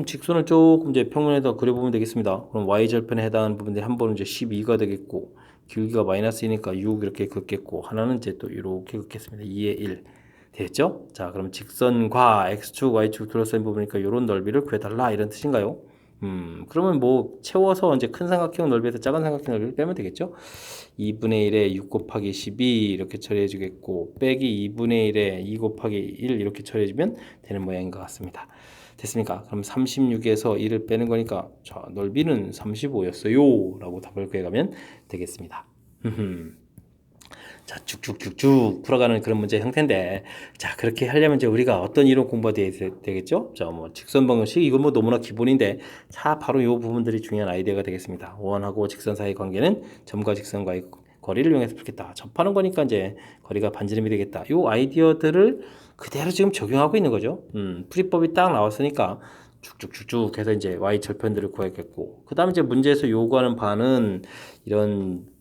직선을 조금 이제 평면에다 그려보면 되겠습니다. 그럼 y절편에 해당하는 부분들이 한 번은 이제 12가 되겠고 길기가 마이너스이니까 6 이렇게 긋겠고 하나는 이제 또 이렇게 긋겠습니다. 2의 1 됐죠? 자, 그럼 직선과 x축, y축 둘러싸인 부분이니까 이런 넓이를 구해달라 이런 뜻인가요? 그러면 뭐 채워서 이제 큰 삼각형 넓이에서 작은 삼각형 넓이를 빼면 되겠죠? 2분의 1에 6 곱하기 12 이렇게 처리해 주겠고 빼기 2분의 1에 2 곱하기 1 이렇게 처리해 주면 되는 모양인 것 같습니다. 됐습니까? 그럼 36에서 1을 빼는 거니까 자, 넓이는 35였어요 라고 답을 구해가면 되겠습니다. 자, 쭉쭉쭉쭉 풀어가는 그런 문제 형태인데, 자, 그렇게 하려면 이제 우리가 어떤 이론 공부가 되겠죠? 자, 뭐, 직선 방정식, 이건 뭐 너무나 기본인데, 자, 바로 이 부분들이 중요한 아이디어가 되겠습니다. 원하고 직선 사이 관계는 점과 직선과의 거리를 이용해서 풀겠다. 접하는 거니까 이제 거리가 반지름이 되겠다. 이 아이디어들을 그대로 지금 적용하고 있는 거죠. 풀이법이 딱 나왔으니까, 쭉쭉쭉쭉 해서 이제 y 절편들을 구하겠고, 그 다음에 이제 문제에서 요구하는 바는 이런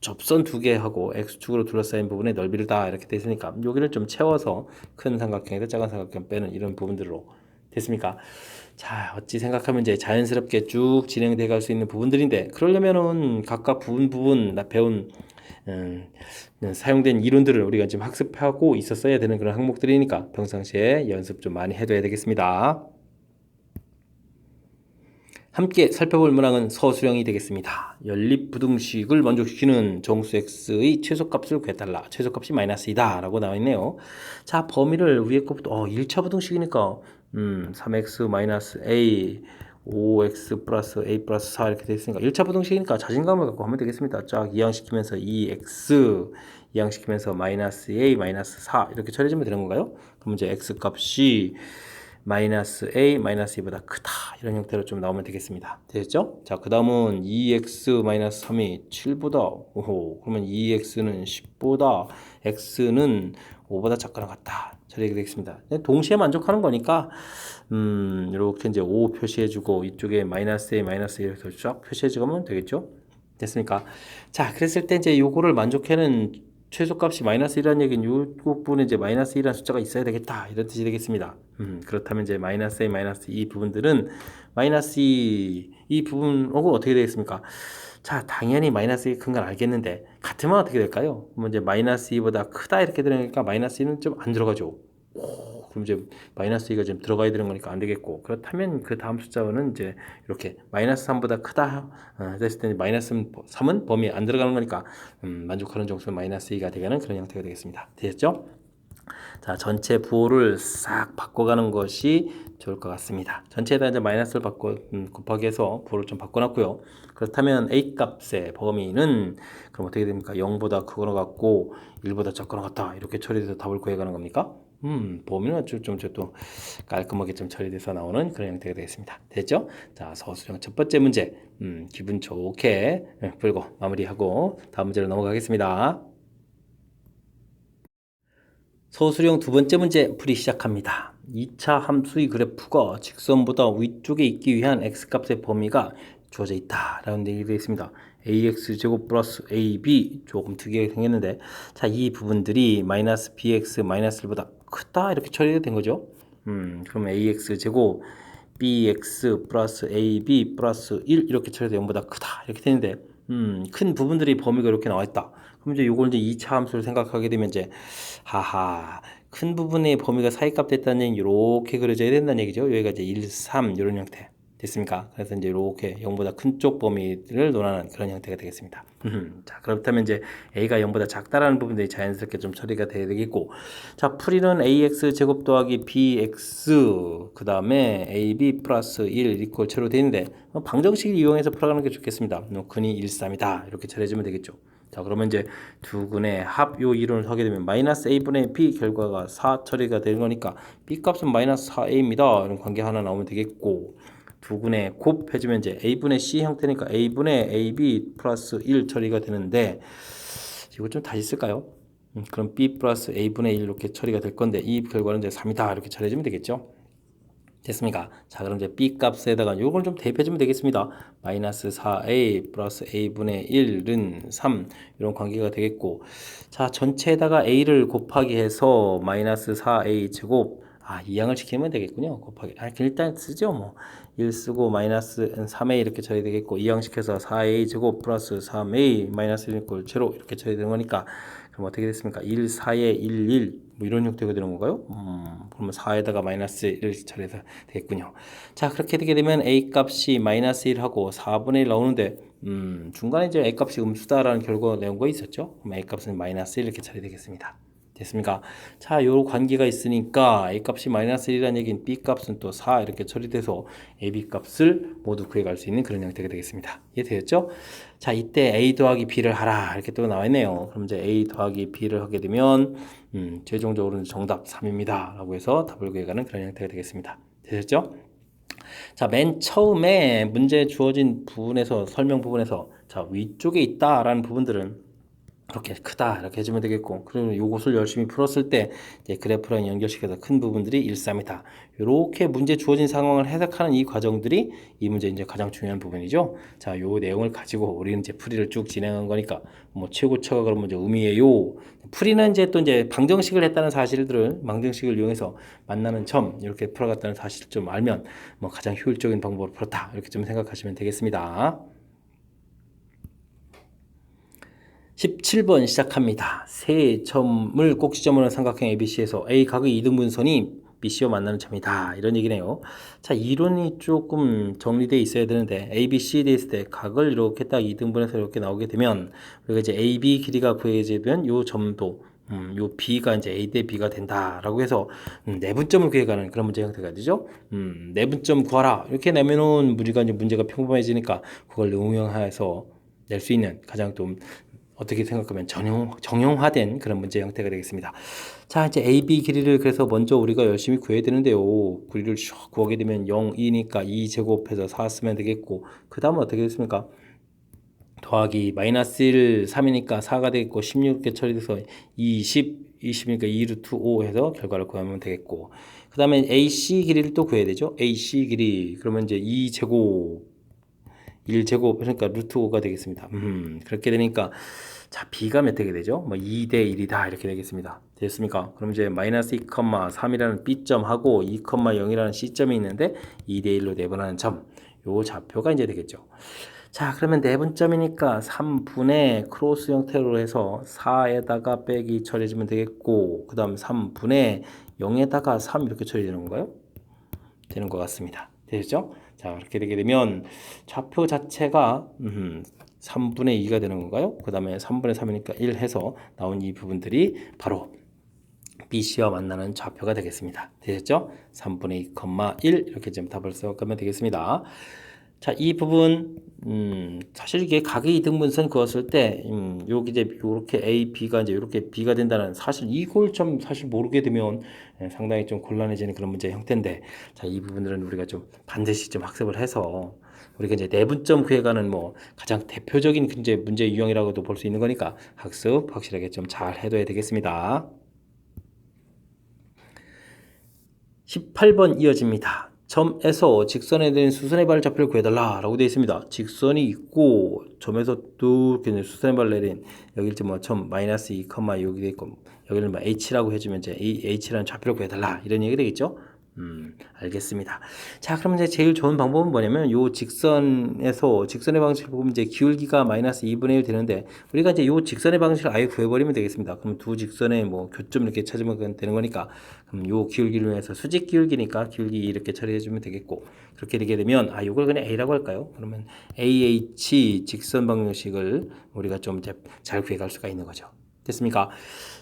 접선 두 개하고 x축으로 둘러싸인 부분의 넓이를 다 이렇게 돼 있으니까 여기를 좀 채워서 큰 삼각형에서 작은 삼각형 빼는 이런 부분들로 됐습니까? 자, 어찌 생각하면 이제 자연스럽게 쭉 진행돼 갈 수 있는 부분들인데 그러려면은 각각 부분 배운 사용된 이론들을 우리가 지금 학습하고 있었어야 되는 그런 항목들이니까 평상시에 연습 좀 많이 해둬야 되겠습니다. 함께 살펴볼 문항은 서술형이 되겠습니다. 연립부등식을 만족시키는 정수 x의 최소값을 구해달라. 최소값이 마이너스 2다 라고 나와 있네요. 자, 범위를 위에 것부터 1차 부등식이니까 3x 마이너스 a 5x 플러스 a 플러스 4 이렇게 되어 있으니까 1차 부등식이니까 자신감을 갖고 하면 되겠습니다. 쫙 이항시키면서 2x 이항시키면서 마이너스 a 마이너스 4 이렇게 처리해주면 되는 건가요? 그럼 이제 x 값이 마이너스 a 마이너스 2보다 크다 이런 형태로 좀 나오면 되겠습니다. 되겠죠? 자, 그 다음은 2x 마이너스 3이 7보다 오호 그러면 2x는 10보다 x는 5보다 작거나 같다 처리하게 되겠습니다. 동시에 만족하는 거니까 이렇게 이제 5 표시해주고 이쪽에 마이너스 a 마이너스 1 이렇게 쫙 표시해주면 되겠죠? 됐습니까? 자, 그랬을 때 이제 요거를 만족하는 최소값이 마이너스 1이라는 얘기는 이 부분에 이제 마이너스 1이라는 숫자가 있어야 되겠다 이런 뜻이 되겠습니다. 그렇다면 이제 마이너스 A, 마이너스 2 부분들은 마이너스 2 부분하고 어떻게 되겠습니까? 자, 당연히 마이너스 2 큰 건 알겠는데 같으면 어떻게 될까요? 그럼 이제 마이너스 2보다 크다 이렇게 들으니까 마이너스 2는 좀 안 들어가죠. 그럼 이제 마이너스 2가 지금 들어가야 되는 거니까 안 되겠고 그렇다면 그 다음 숫자는 이제 이렇게 마이너스 3보다 크다 됐을 때 마이너스 3은 범위에 안 들어가는 거니까 만족하는 정수는 마이너스 2가 되는 그런 형태가 되겠습니다. 되셨죠? 자, 전체 부호를 싹 바꿔가는 것이 좋을 것 같습니다. 전체에다 이제 마이너스를 곱하기 해서 부호를 좀 바꿔놨고요. 그렇다면 A 값의 범위는 그럼 어떻게 됩니까? 0보다 크거나 같고 1보다 작거나 같다. 이렇게 처리돼서 답을 구해가는 겁니까? 범위는 또 깔끔하게 좀 처리돼서 나오는 그런 형태가 되겠습니다. 됐죠? 자, 서술형 첫 번째 문제 기분 좋게 풀고 마무리하고 다음 문제로 넘어가겠습니다. 서술형 두 번째 문제 풀이 시작합니다. 2차 함수의 그래프가 직선보다 위쪽에 있기 위한 x값의 범위가 주어져 있다 라는 얘기가 되어 있습니다. ax제곱 플러스 ab 조금 특이하게 생겼는데 자, 이 부분들이 마이너스 bx 마이너스 1보다 크다 이렇게 처리가 된 거죠. 그럼 ax제곱 bx 플러스 ab 플러스 1 이렇게 처리돼서 0보다 크다 이렇게 되는데 큰 부분들이 범위가 이렇게 나와 있다. 그럼 이제 요걸 이제 2차 함수를 생각하게 되면 이제 하하 큰 부분의 범위가 사이값 됐다는 얘기 이렇게 그려져야 된다는 얘기죠. 여기가 이제 1, 3 이런 형태 됐습니까? 그래서 이제 이렇게 0보다 큰 쪽 범위를 논하는 그런 형태가 되겠습니다. 자, 그렇다면 이제 a가 0보다 작다라는 부분들이 자연스럽게 좀 처리가 돼야 되겠고, 자, 풀이는 ax 제곱 더하기 bx 그 다음에 ab 플러스 1 이퀄 채로 되는데 방정식을 이용해서 풀어가는 게 좋겠습니다. 근이 1, 3이다 이렇게 처리해주면 되겠죠. 자, 그러면 이제 두근의 합 요 이론을 하게 되면 마이너스 a분의 b 결과가 4 처리가 되는 거니까 b 값은 마이너스 4a입니다. 이런 관계 하나 나오면 되겠고, 두근의 곱 해주면 이제 a분의 c 형태니까 a분의 ab 플러스 1 처리가 되는데, 이거 좀 다시 쓸까요? 그럼 b 플러스 a분의 1 이렇게 처리가 될 건데, 이 결과는 이제 3이다 이렇게 처리해주면 되겠죠. 됐습니까? 자, 그럼 이제 b 값에다가 요걸 좀 대입해주면 되겠습니다. 마이너스 4a 플러스 a분의 1은 3 이런 관계가 되겠고, 자, 전체에다가 a를 곱하기 해서 마이너스 4a 제곱, 이항을 시키면 되겠군요. 곱하기, 일단 쓰죠 뭐. 1 쓰고 마이너스 3a 이렇게 처리 되겠고, 이항시켜서 4a 제곱 플러스 3a 마이너스 1 이꼴 제로 이렇게 처리 되는 거니까, 그럼 어떻게 됐습니까? 1, 4에 1, 1 뭐 이런 형태가 되는 건가요? 그러면 4에다가 마이너스 1을 처리해서 되겠군요. 자, 그렇게 되게 되면 a 값이 마이너스 1하고 4분의 1 나오는데, 중간에 이제 a 값이 음수다라는 결과가 나온 거 있었죠? 그럼 a 값은 마이너스 1 이렇게 처리되겠습니다. 됐습니까? 자, 요 관계가 있으니까 a 값이 마이너스 1이라는 얘기는 b 값은 또 4 이렇게 처리돼서 a, b 값을 모두 구해갈 수 있는 그런 형태가 되겠습니다. 이해되었죠? 자, 이때 a 더하기 b를 하라 이렇게 또 나와 있네요. 그럼 이제 a 더하기 b를 하게 되면 최종적으로는 정답 3입니다 라고 해서 답을 구해가는 그런 형태가 되겠습니다. 되셨죠? 자, 맨 처음에 문제 주어진 부분에서 설명 부분에서 자, 위쪽에 있다라는 부분들은 이렇게 크다 이렇게 해주면 되겠고, 그러면 요것을 열심히 풀었을 때 이제 그래프랑 연결시켜서 큰 부분들이 1, 3이다. 이렇게 문제 주어진 상황을 해석하는 이 과정들이 이 문제 이제 가장 중요한 부분이죠. 자, 요 내용을 가지고 우리는 이제 풀이를 쭉 진행한 거니까 뭐 최고차가 그러면 이제 의미예요. 풀이는 이제 또 이제 방정식을 했다는 사실들을 방정식을 이용해서 만나는 점 이렇게 풀어갔다는 사실을 좀 알면 뭐 가장 효율적인 방법으로 풀었다 이렇게 좀 생각하시면 되겠습니다. 17번 시작합니다. 세 점을 꼭지점으로 삼각형 ABC에서 A 각의 2등분선이 BC와 만나는 점이다. 이런 얘기네요. 자, 이론이 조금 정리되어 있어야 되는데 ABC 돼 있을 때 각을 이렇게 딱 2등분해서 이렇게 나오게 되면 우리가 이제 AB 길이가 구해지면 요 점도 요 B가 이제 A 대 B가 된다라고 해서 내분점을 구해가는 그런 문제 형태가 되죠. 내분점 구하라 이렇게 내면은 우리가 이제 문제가 평범해지니까 그걸 응용해서 낼 수 있는 가장 좀 어떻게 생각하면 정형화된 그런 문제 형태가 되겠습니다. 자, 이제 AB 길이를 그래서 먼저 우리가 열심히 구해야 되는데요. 길이를 슉 구하게 되면 0, 2니까 2제곱해서 4 쓰면 되겠고, 그 다음은 어떻게 됐습니까? 더하기 마이너스 1, 3이니까 4가 되겠고, 16개 처리돼서 20이니까 2루트 5 해서 결과를 구하면 되겠고, 그 다음에 AC 길이를 또 구해야 되죠. AC 길이, 그러면 이제 2제곱 1제곱 그러니까 루트 5가 되겠습니다. 그렇게 되니까 자, b가 몇 되게 되죠? 뭐 2대 1이다 이렇게 되겠습니다. 됐습니까? 그럼 이제 마이너스 2,3이라는 b점하고 2,0이라는 c점이 있는데 2대 1로 내분하는 점, 요 좌표가 이제 되겠죠. 자, 그러면 내분점이니까 3분의 크로스 형태로 해서 4에다가 빼기 처리해주면 되겠고, 그 다음 3분의 0에다가 3 이렇게 처리되는 건가요? 되는 것 같습니다. 되죠? 자, 그렇게 되게 되면 좌표 자체가 3분의 2가 되는 건가요? 그 다음에 3분의 3이니까 1 해서 나온 이 부분들이 바로 BC와 만나는 좌표가 되겠습니다. 되셨죠? 3분의 2,1 이렇게 좀 답을 써가면 되겠습니다. 자, 이 부분 사실 이게 각의 이등분선 그었을 때 여기 이제 요렇게 A, B가 이제 이렇게 B가 된다는 사실 이걸 좀 사실 모르게 되면 상당히 좀 곤란해지는 그런 문제 형태인데, 자, 이 부분들은 우리가 좀 반드시 좀 학습을 해서 우리가 이제 내분점 구해가는 뭐 가장 대표적인 이제 문제 유형이라고도 볼 수 있는 거니까 학습 확실하게 좀 잘 해둬야 되겠습니다. 18번 이어집니다. 점에서 직선에 대한 수선의 발 좌표를 구해달라 라고 되어 있습니다. 직선이 있고 점에서 뚝 수선의 발 내린 여기 이제 뭐 점 마이너스 2, 여기 있고 여기는 뭐 h라고 해주면 이제 h라는 좌표를 구해달라 이런 얘기 되겠죠. 알겠습니다. 자, 그럼 이제 제일 좋은 방법은 뭐냐면 요 직선에서 직선의 방식을 보면 이제 기울기가 마이너스 2분의 1 되는데 우리가 이제 요 직선의 방식을 아예 구해버리면 되겠습니다. 그럼 두 직선의 뭐 교점 이렇게 찾으면 되는 거니까, 그럼 요 기울기를 위해서 수직 기울기니까 기울기 이렇게 처리해주면 되겠고, 그렇게 되게 되면 요걸 그냥 A라고 할까요? 그러면 AH 직선 방정식을 우리가 좀 잘 구해갈 수가 있는 거죠. 됐습니까?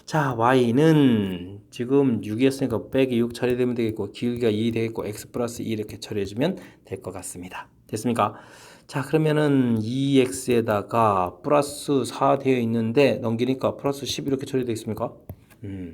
자, y는 지금 6이었으니까 빼기 6 처리되면 되겠고, 기울기가 2 되겠고 x 플러스 2 이렇게 처리해주면 될 것 같습니다. 됐습니까? 자, 그러면은 2x에다가 플러스 4 되어 있는데 넘기니까 플러스 10 이렇게 처리되어 있습니까?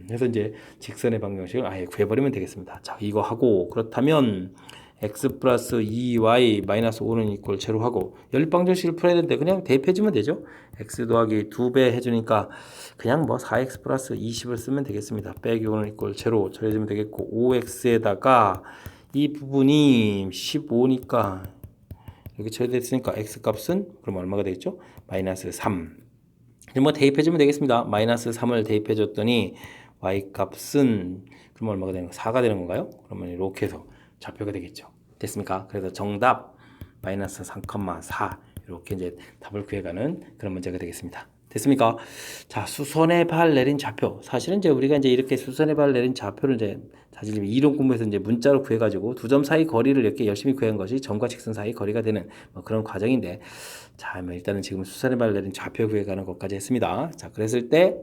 그래서 이제 직선의 방정식을 아예 구해버리면 되겠습니다. 자, 이거 하고 그렇다면 x 플러스 2y 마이너스 5는 이꼴 제로 하고 연립방정식을 풀어야 되는데 그냥 대입해주면 되죠. x 더하기 2배 해주니까 그냥 뭐 4x 플러스 20을 쓰면 되겠습니다. 빼기 5는 이꼴 제로 처리해주면 되겠고 5x에다가 이 부분이 15니까 이렇게 처리됐으니까 x 값은 그럼 얼마가 되겠죠? 마이너스 3. 뭐 대입해주면 되겠습니다. 마이너스 3을 대입해줬더니 y 값은 그럼 얼마가 되는 거? 4가 되는 건가요? 그러면 이렇게 해서 좌표가 되겠죠. 됐습니까? 그래서 정답 마이너스 3,4 이렇게 이제 답을 구해가는 그런 문제가 되겠습니다. 됐습니까? 자, 수선의 발 내린 좌표. 사실은 이제 우리가 이제 이렇게 수선의 발 내린 좌표를 이제 사실 이론 공부에서 이제 문자로 구해가지고 두 점 사이 거리를 이렇게 열심히 구한 것이 점과 직선 사이 거리가 되는 뭐 그런 과정인데, 자, 뭐 일단은 지금 수선의 발 내린 좌표 구해가는 것까지 했습니다. 자, 그랬을 때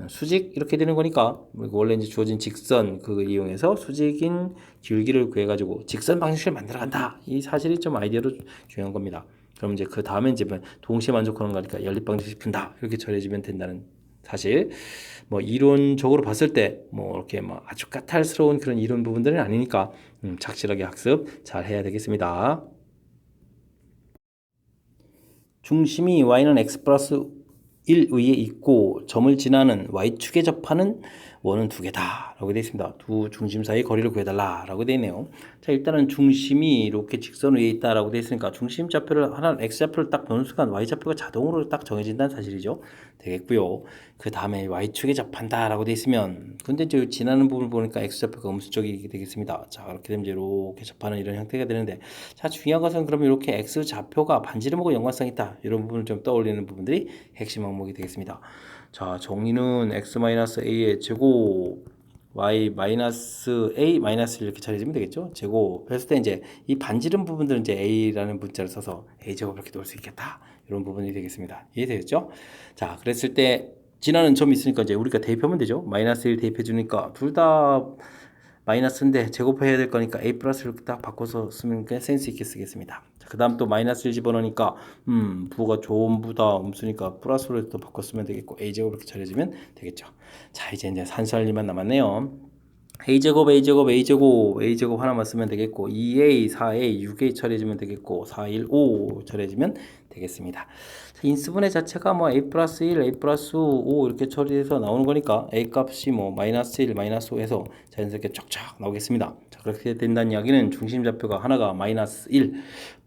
수직 이렇게 되는 거니까 원래 이제 주어진 직선 그 이용해서 수직인 길기를 구해가지고 직선 방식을 만들어간다. 이 사실이 좀 아이디어로 중요한 겁니다. 그럼 이제 그 다음에 이제 동시에 만족하는 거니까 연립방정식 푼다 이렇게 처리해주면 된다는 사실. 뭐 이론적으로 봤을 때 뭐 이렇게 뭐 아주 까탈스러운 그런 이론 부분들은 아니니까 착실하게 학습 잘 해야 되겠습니다. 중심이 y는 x 플러스 1 위에 있고 점을 지나는 y축에 접하는 원은 두 개다 라고 되어 있습니다. 두 중심 사이 거리를 구해달라 라고 되어 있네요. 자, 일단은 중심이 이렇게 직선 위에 있다 라고 되어 있으니까 중심 좌표를 하나는 x좌표를 딱 보는 순간 y좌표가 자동으로 딱 정해진다는 사실이죠. 되겠고요. 그 다음에 y축에 접한다 라고 되어 있으면 근데 이제 지나는 부분을 보니까 x좌표가 음수적이 되겠습니다. 자, 그렇게 되면 이제 이렇게 접하는 이런 형태가 되는데, 자, 중요한 것은 그러면 이렇게 x좌표가 반지름하고 연관성이 있다 이런 부분을 좀 떠올리는 부분들이 핵심 항목이 되겠습니다. 자, 정리는 x-a의 제곱 y-a 마이너스 이렇게 처리해주면 되겠죠. 제곱 했을 때 이제 이 반지름 부분들은 이제 a라는 문자를 써서 a제곱 이렇게 놓을 수 있겠다 이런 부분이 되겠습니다. 이해되겠죠? 자, 그랬을 때 지나는 점이 있으니까 이제 우리가 대입하면 되죠. 마이너스 1 대입해 주니까 둘 다 마이너스인데 제곱해야 될 거니까 a 플러스를 딱 바꿔서 쓰면 그냥 센스 있게 쓰겠습니다. 그 다음 또 마이너스 1 집어넣으니까 부호가 전부 다 음수니까 플러스로 또 바꿔 쓰면 되겠고 a제곱 이렇게 처리해주면 되겠죠. 자, 이제 산수할 일만 남았네요. a제곱 a제곱 a제곱 a제곱 하나만 쓰면 되겠고 2a 4a 6a 처리해주면 되겠고 4 1 5 처리해주면 되겠습니다. 인수분해 자체가 뭐 a 플러스 1 a 플러스 5 이렇게 처리해서 나오는 거니까 a 값이 뭐 마이너스 1 마이너스 5 해서 자연스럽게 쫙쫙 나오겠습니다. 자, 그렇게 된다는 이야기는 중심 좌표가 하나가 마이너스 1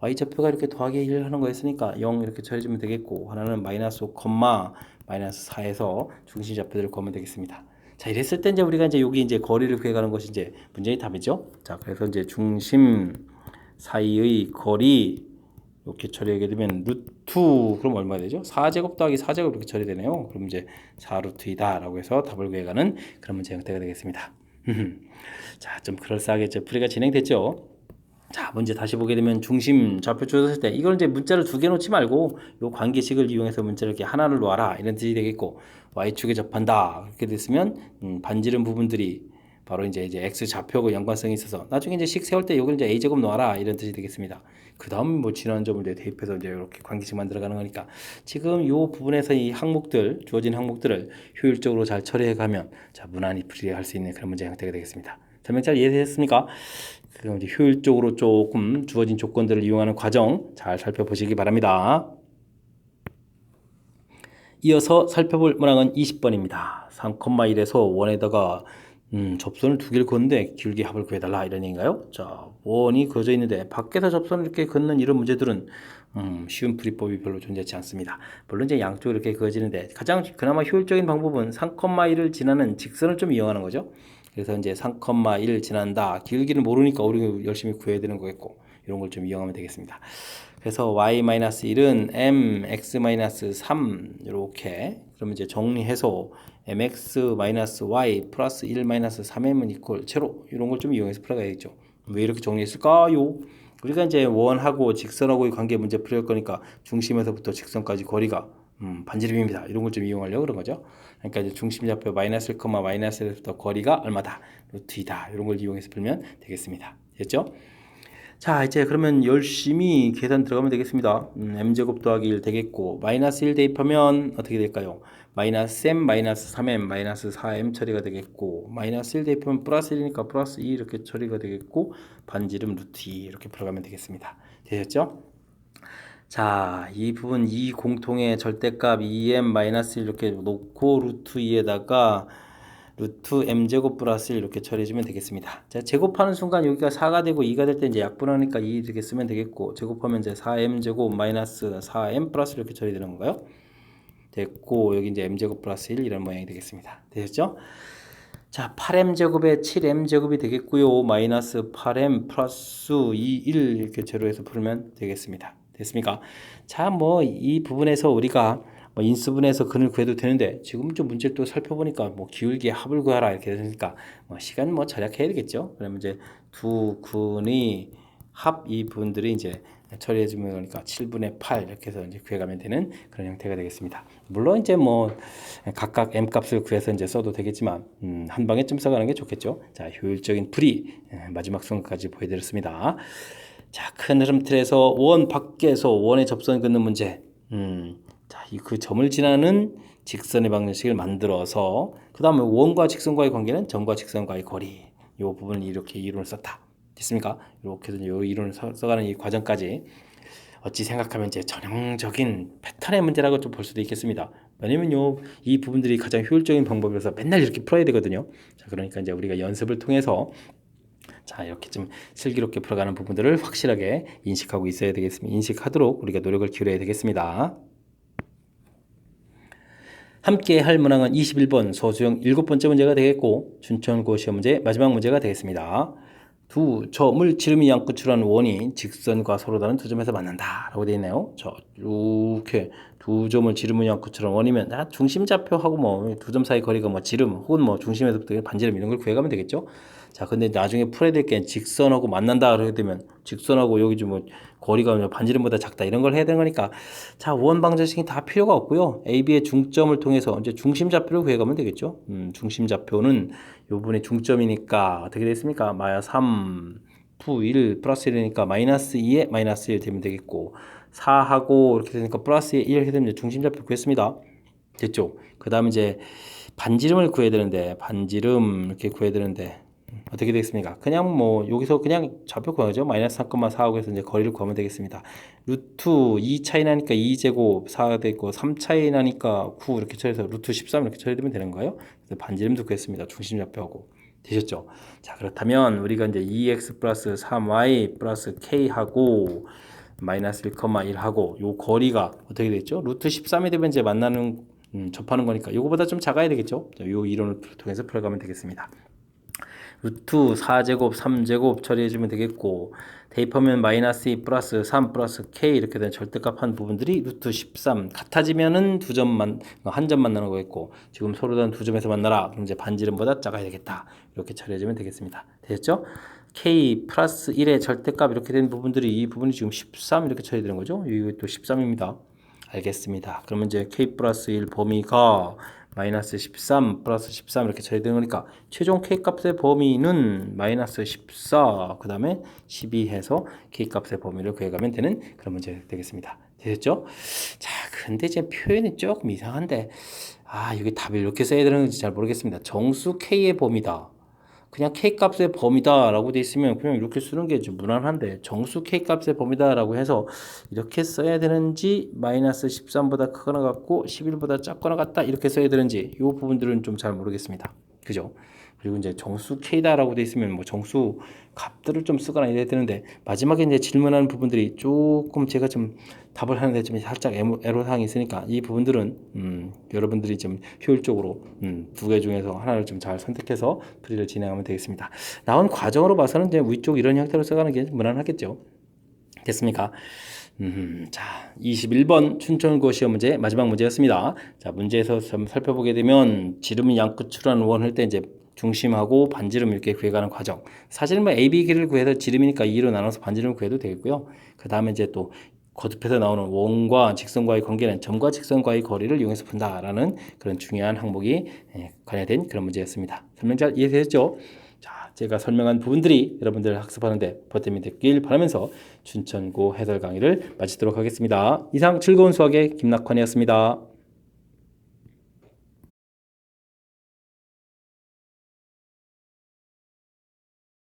y 좌표가 이렇게 더하기 1 하는 거였으니까 0 이렇게 처리해주면 되겠고 하나는 마이너스 5 마이너스 4에서 중심 좌표들을 구하면 되겠습니다. 자, 이랬을 때 이제 우리가 이제 여기 이제 거리를 구해가는 것이 이제 문제의 답이죠. 자, 그래서 이제 중심 사이의 거리 이렇게 처리하게 되면 루트 그럼 얼마 되죠? 4제곱 더하기 4제곱 이렇게 처리되네요. 그럼 이제 4루트이다 라고 해서 답을 구해가는 그런 문제 형태가 되겠습니다. 자, 좀 그럴싸하게 이제 풀이가 진행됐죠. 자, 문제 다시 보게 되면 중심 좌표 주었을 때 이걸 이제 문자를 두 개 놓지 말고 요 관계식을 이용해서 문자를 이렇게 하나를 놓아라 이런 뜻이 되겠고, y축에 접한다 이렇게 됐으면 반지름 부분들이 바로 이제 x 좌표하고 연관성이 있어서 나중에 이제 식 세울 때 요걸 이제 a 제곱 놓아라 이런 뜻이 되겠습니다. 그 다음 뭐 지난 점을 이제 대입해서 이제 이렇게 관계식 만들어가는 거니까 지금 요 부분에서 이 항목들 주어진 항목들을 효율적으로 잘 처리해 가면 자, 무난히 풀이할 수 있는 그런 문제 형태가 되겠습니다. 설명 잘 이해되셨습니까? 그럼 이제 효율적으로 조금 주어진 조건들을 이용하는 과정 잘 살펴보시기 바랍니다. 이어서 살펴볼 문항은 20번입니다. 3,1에서 원에다가 접선을 두 개를 걷는데 길게 합을 구해달라 이런 얘기인가요? 자, 원이 그어져 있는데 밖에서 접선을 이렇게 걷는 이런 문제들은 쉬운 풀이법이 별로 존재하지 않습니다. 물론 이제 양쪽으로 이렇게 그어지는데 가장 그나마 효율적인 방법은 3,1을 지나는 직선을 좀 이용하는 거죠. 그래서 이제 3,1 지난다. 길기를 모르니까 우리가 열심히 구해야 되는 거겠고 이런 걸 좀 이용하면 되겠습니다. 그래서 y-1은 mx-3 이렇게 그러면 이제 정리해서 mx-y 플러스 1-3m은 이퀄 제로 이런 걸 좀 이용해서 풀어가야겠죠. 왜 이렇게 정리했을까요? 우리가 이제 원하고 직선하고의 관계 문제 풀을 거니까 중심에서부터 직선까지 거리가 반지름입니다. 이런 걸 좀 이용하려고 그런 거죠. 그러니까 이제 중심 좌표 마이너스 1, 마이너스 1부터 거리가 얼마다? 루트이다. 이런 걸 이용해서 풀면 되겠습니다. 됐죠? 자, 이제 그러면 열심히 계산 들어가면 되겠습니다. m제곱 더하기 1 되겠고, 마이너스 1 대입하면 어떻게 될까요? 마이너스 m, 마이너스 3m, 마이너스 4m 처리가 되겠고, 마이너스 1 대입하면 플러스 1이니까 플러스 2 이렇게 처리가 되겠고, 반지름 루트 2 이렇게 풀어가면 되겠습니다. 되셨죠? 자, 이 부분 이 공통의 절대값 2m 마이너스 1 이렇게 놓고 루트 2에다가 루트 m제곱 플러스 1 이렇게 처리해주면 되겠습니다. 자, 제곱하는 순간 여기가 4가 되고 2가 될 때 이제 약분하니까 2 이렇게 쓰면 되겠고, 제곱하면 이제 4m제곱 마이너스 4m 플러스 이렇게 처리되는 건가요? 됐고, 여기 이제 m제곱 플러스 1 이런 모양이 되겠습니다. 되셨죠? 자, 8m제곱에 7m제곱이 되겠고요. 마이너스 8m 플러스 2, 1 이렇게 제로해서 풀면 되겠습니다. 됐습니까? 자, 뭐 이 부분에서 우리가 뭐 인수분해서 근을 구해도 되는데, 지금 좀 문제를 또 살펴보니까 뭐 기울기의 합을 구하라 이렇게 되니까 뭐 시간 뭐 절약해야 되겠죠. 그러면 이제 두 근의 합 이 부분들이 이제 처리해 주면 그러니까 7분의 8 이렇게 해서 이제 구해가면 되는 그런 형태가 되겠습니다. 물론 이제 뭐 각각 m 값을 구해서 이제 써도 되겠지만 한 방에 좀 써가는 게 좋겠죠. 자, 효율적인 풀이 마지막 순간까지 보여드렸습니다. 자, 큰 흐름 틀에서 원 밖에서 원의 접선 긋는 문제. 자, 그 점을 지나는 직선의 방정식을 만들어서 그 다음에 원과 직선과의 관계는 점과 직선과의 거리. 이 부분을 이렇게 이론을 썼다. 됐습니까? 이렇게 해서 이 이론을 써가는 이 과정까지 어찌 생각하면 이제 전형적인 패턴의 문제라고 좀 볼 수도 있겠습니다. 왜냐면요, 이 부분들이 가장 효율적인 방법이라서 맨날 이렇게 풀어야 되거든요. 자, 그러니까 이제 우리가 연습을 통해서 자, 이렇게 좀 슬기롭게 풀어가는 부분들을 확실하게 인식하고 있어야 되겠습니다. 인식하도록 우리가 노력을 기울여야 되겠습니다. 함께 할 문항은 21번 소수형 7번째 문제가 되겠고, 춘천고 시험 문제 마지막 문제가 되겠습니다. 두 점을 지름이 양끝으로 하는 원이 직선과 서로 다른 두 점에서 만난다 라고 되어 있네요. 자, 이렇게 두 점을 지름이 양끝으로 하는 원이면 중심좌표하고 뭐 두 점 사이 거리가 뭐 지름 혹은 뭐 중심에서부터 반지름 이런 걸 구해가면 되겠죠. 자, 근데 나중에 풀어야 될 게 직선하고 만난다 그러게 되면 직선하고 여기 좀 뭐 거리가 반지름보다 작다 이런 걸 해야 되는 거니까, 자, 원 방정식이 다 필요가 없고요. AB의 중점을 통해서 이제 중심좌표를 구해가면 되겠죠. 중심좌표는 요 분의 중점이니까 어떻게 됐습니까? 마야 3 푸 1 플러스 1이니까 마이너스 2에 마이너스 1 되면 되겠고, 4하고 이렇게 되니까 플러스 1 이렇게 되면 중심좌표 구했습니다. 됐죠? 그 다음에 이제 반지름을 구해야 되는데, 반지름 이렇게 구해야 되는데 어떻게 되겠습니까? 그냥 뭐 여기서 그냥 좌표 구하죠. 마이너스 3,4하고 해서 이제 거리를 구하면 되겠습니다. 루트 2 차이 나니까 2제곱 4가 되고 3 차이 나니까 9 이렇게 처리해서 루트 13 이렇게 처리되면 되는 거예요. 그래서 반지름도 구했습니다. 중심 좌표하고. 되셨죠? 자, 그렇다면 우리가 이제 2x 플러스 3y 플러스 k하고 마이너스 1,1하고 요 거리가 어떻게 됐죠? 루트 13이 되면 이제 만나는 접하는 거니까 요거보다 좀 작아야 되겠죠? 자, 요 이론을 통해서 풀어가면 되겠습니다. 루트 4제곱 3제곱 처리해주면 되겠고, 대입하면 마이너스 2 플러스 3 플러스 k 이렇게 된 절대값 한 부분들이 루트 13 같아지면은 두 점만 한 점 만나는 거겠고, 지금 서로 다른 두 점에서 만나라 그럼 이제 반지름보다 작아야 되겠다 이렇게 처리해주면 되겠습니다. 되셨죠? k 플러스 1의 절대값 이렇게 된 부분들이 이 부분이 지금 13 이렇게 처리되는 거죠. 이것도 13입니다. 알겠습니다. 그러면 이제 k 플러스 1 범위가 마이너스 13 플러스 13 이렇게 처리되는 거니까 최종 K값의 범위는 마이너스 14 그 다음에 12 해서 K값의 범위를 구해가면 되는 그런 문제 되겠습니다. 되셨죠? 자, 근데 제 표현이 조금 이상한데 여기 답을 이렇게 써야 되는 건지 잘 모르겠습니다. 정수 K의 범위다. 그냥 K값의 범위다 라고 돼 있으면 그냥 이렇게 쓰는 게 좀 무난한데, 정수 K값의 범위다 라고 해서 이렇게 써야 되는지, 마이너스 13보다 크거나 같고 11보다 작거나 같다 이렇게 써야 되는지, 이 부분들은 좀 잘 모르겠습니다. 그죠? 그리고 이제 정수 K다 라고 돼 있으면 뭐 정수 값들을 좀 쓰거나 이래야 되는데, 마지막에 이제 질문하는 부분들이 조금 제가 좀 답을 하는데 좀 살짝 애로사항이 있으니까 이 부분들은 여러분들이 좀 효율적으로 두 개 중에서 하나를 좀 잘 선택해서 풀이를 진행하면 되겠습니다. 나온 과정으로 봐서는 이제 위쪽 이런 형태로 써가는 게 무난하겠죠. 됐습니까? 자, 21번 춘천고 시험 문제 마지막 문제였습니다. 자, 문제에서 좀 살펴보게 되면 지름이 양끝으로 하는 원 할 때 이제 중심하고 반지름 이렇게 구해가는 과정. 사실은 뭐 AB 길이를 구해서 지름이니까 2로 나눠서 반지름을 구해도 되겠고요. 그 다음에 이제 또 거듭해서 나오는 원과 직선과의 관계는 점과 직선과의 거리를 이용해서 푼다라는 그런 중요한 항목이 관여된 그런 문제였습니다. 설명 잘 이해되셨죠? 자, 제가 설명한 부분들이 여러분들 학습하는데 보탬이 됐길 바라면서 춘천고 해설 강의를 마치도록 하겠습니다. 이상 즐거운 수학의 김낙환이었습니다.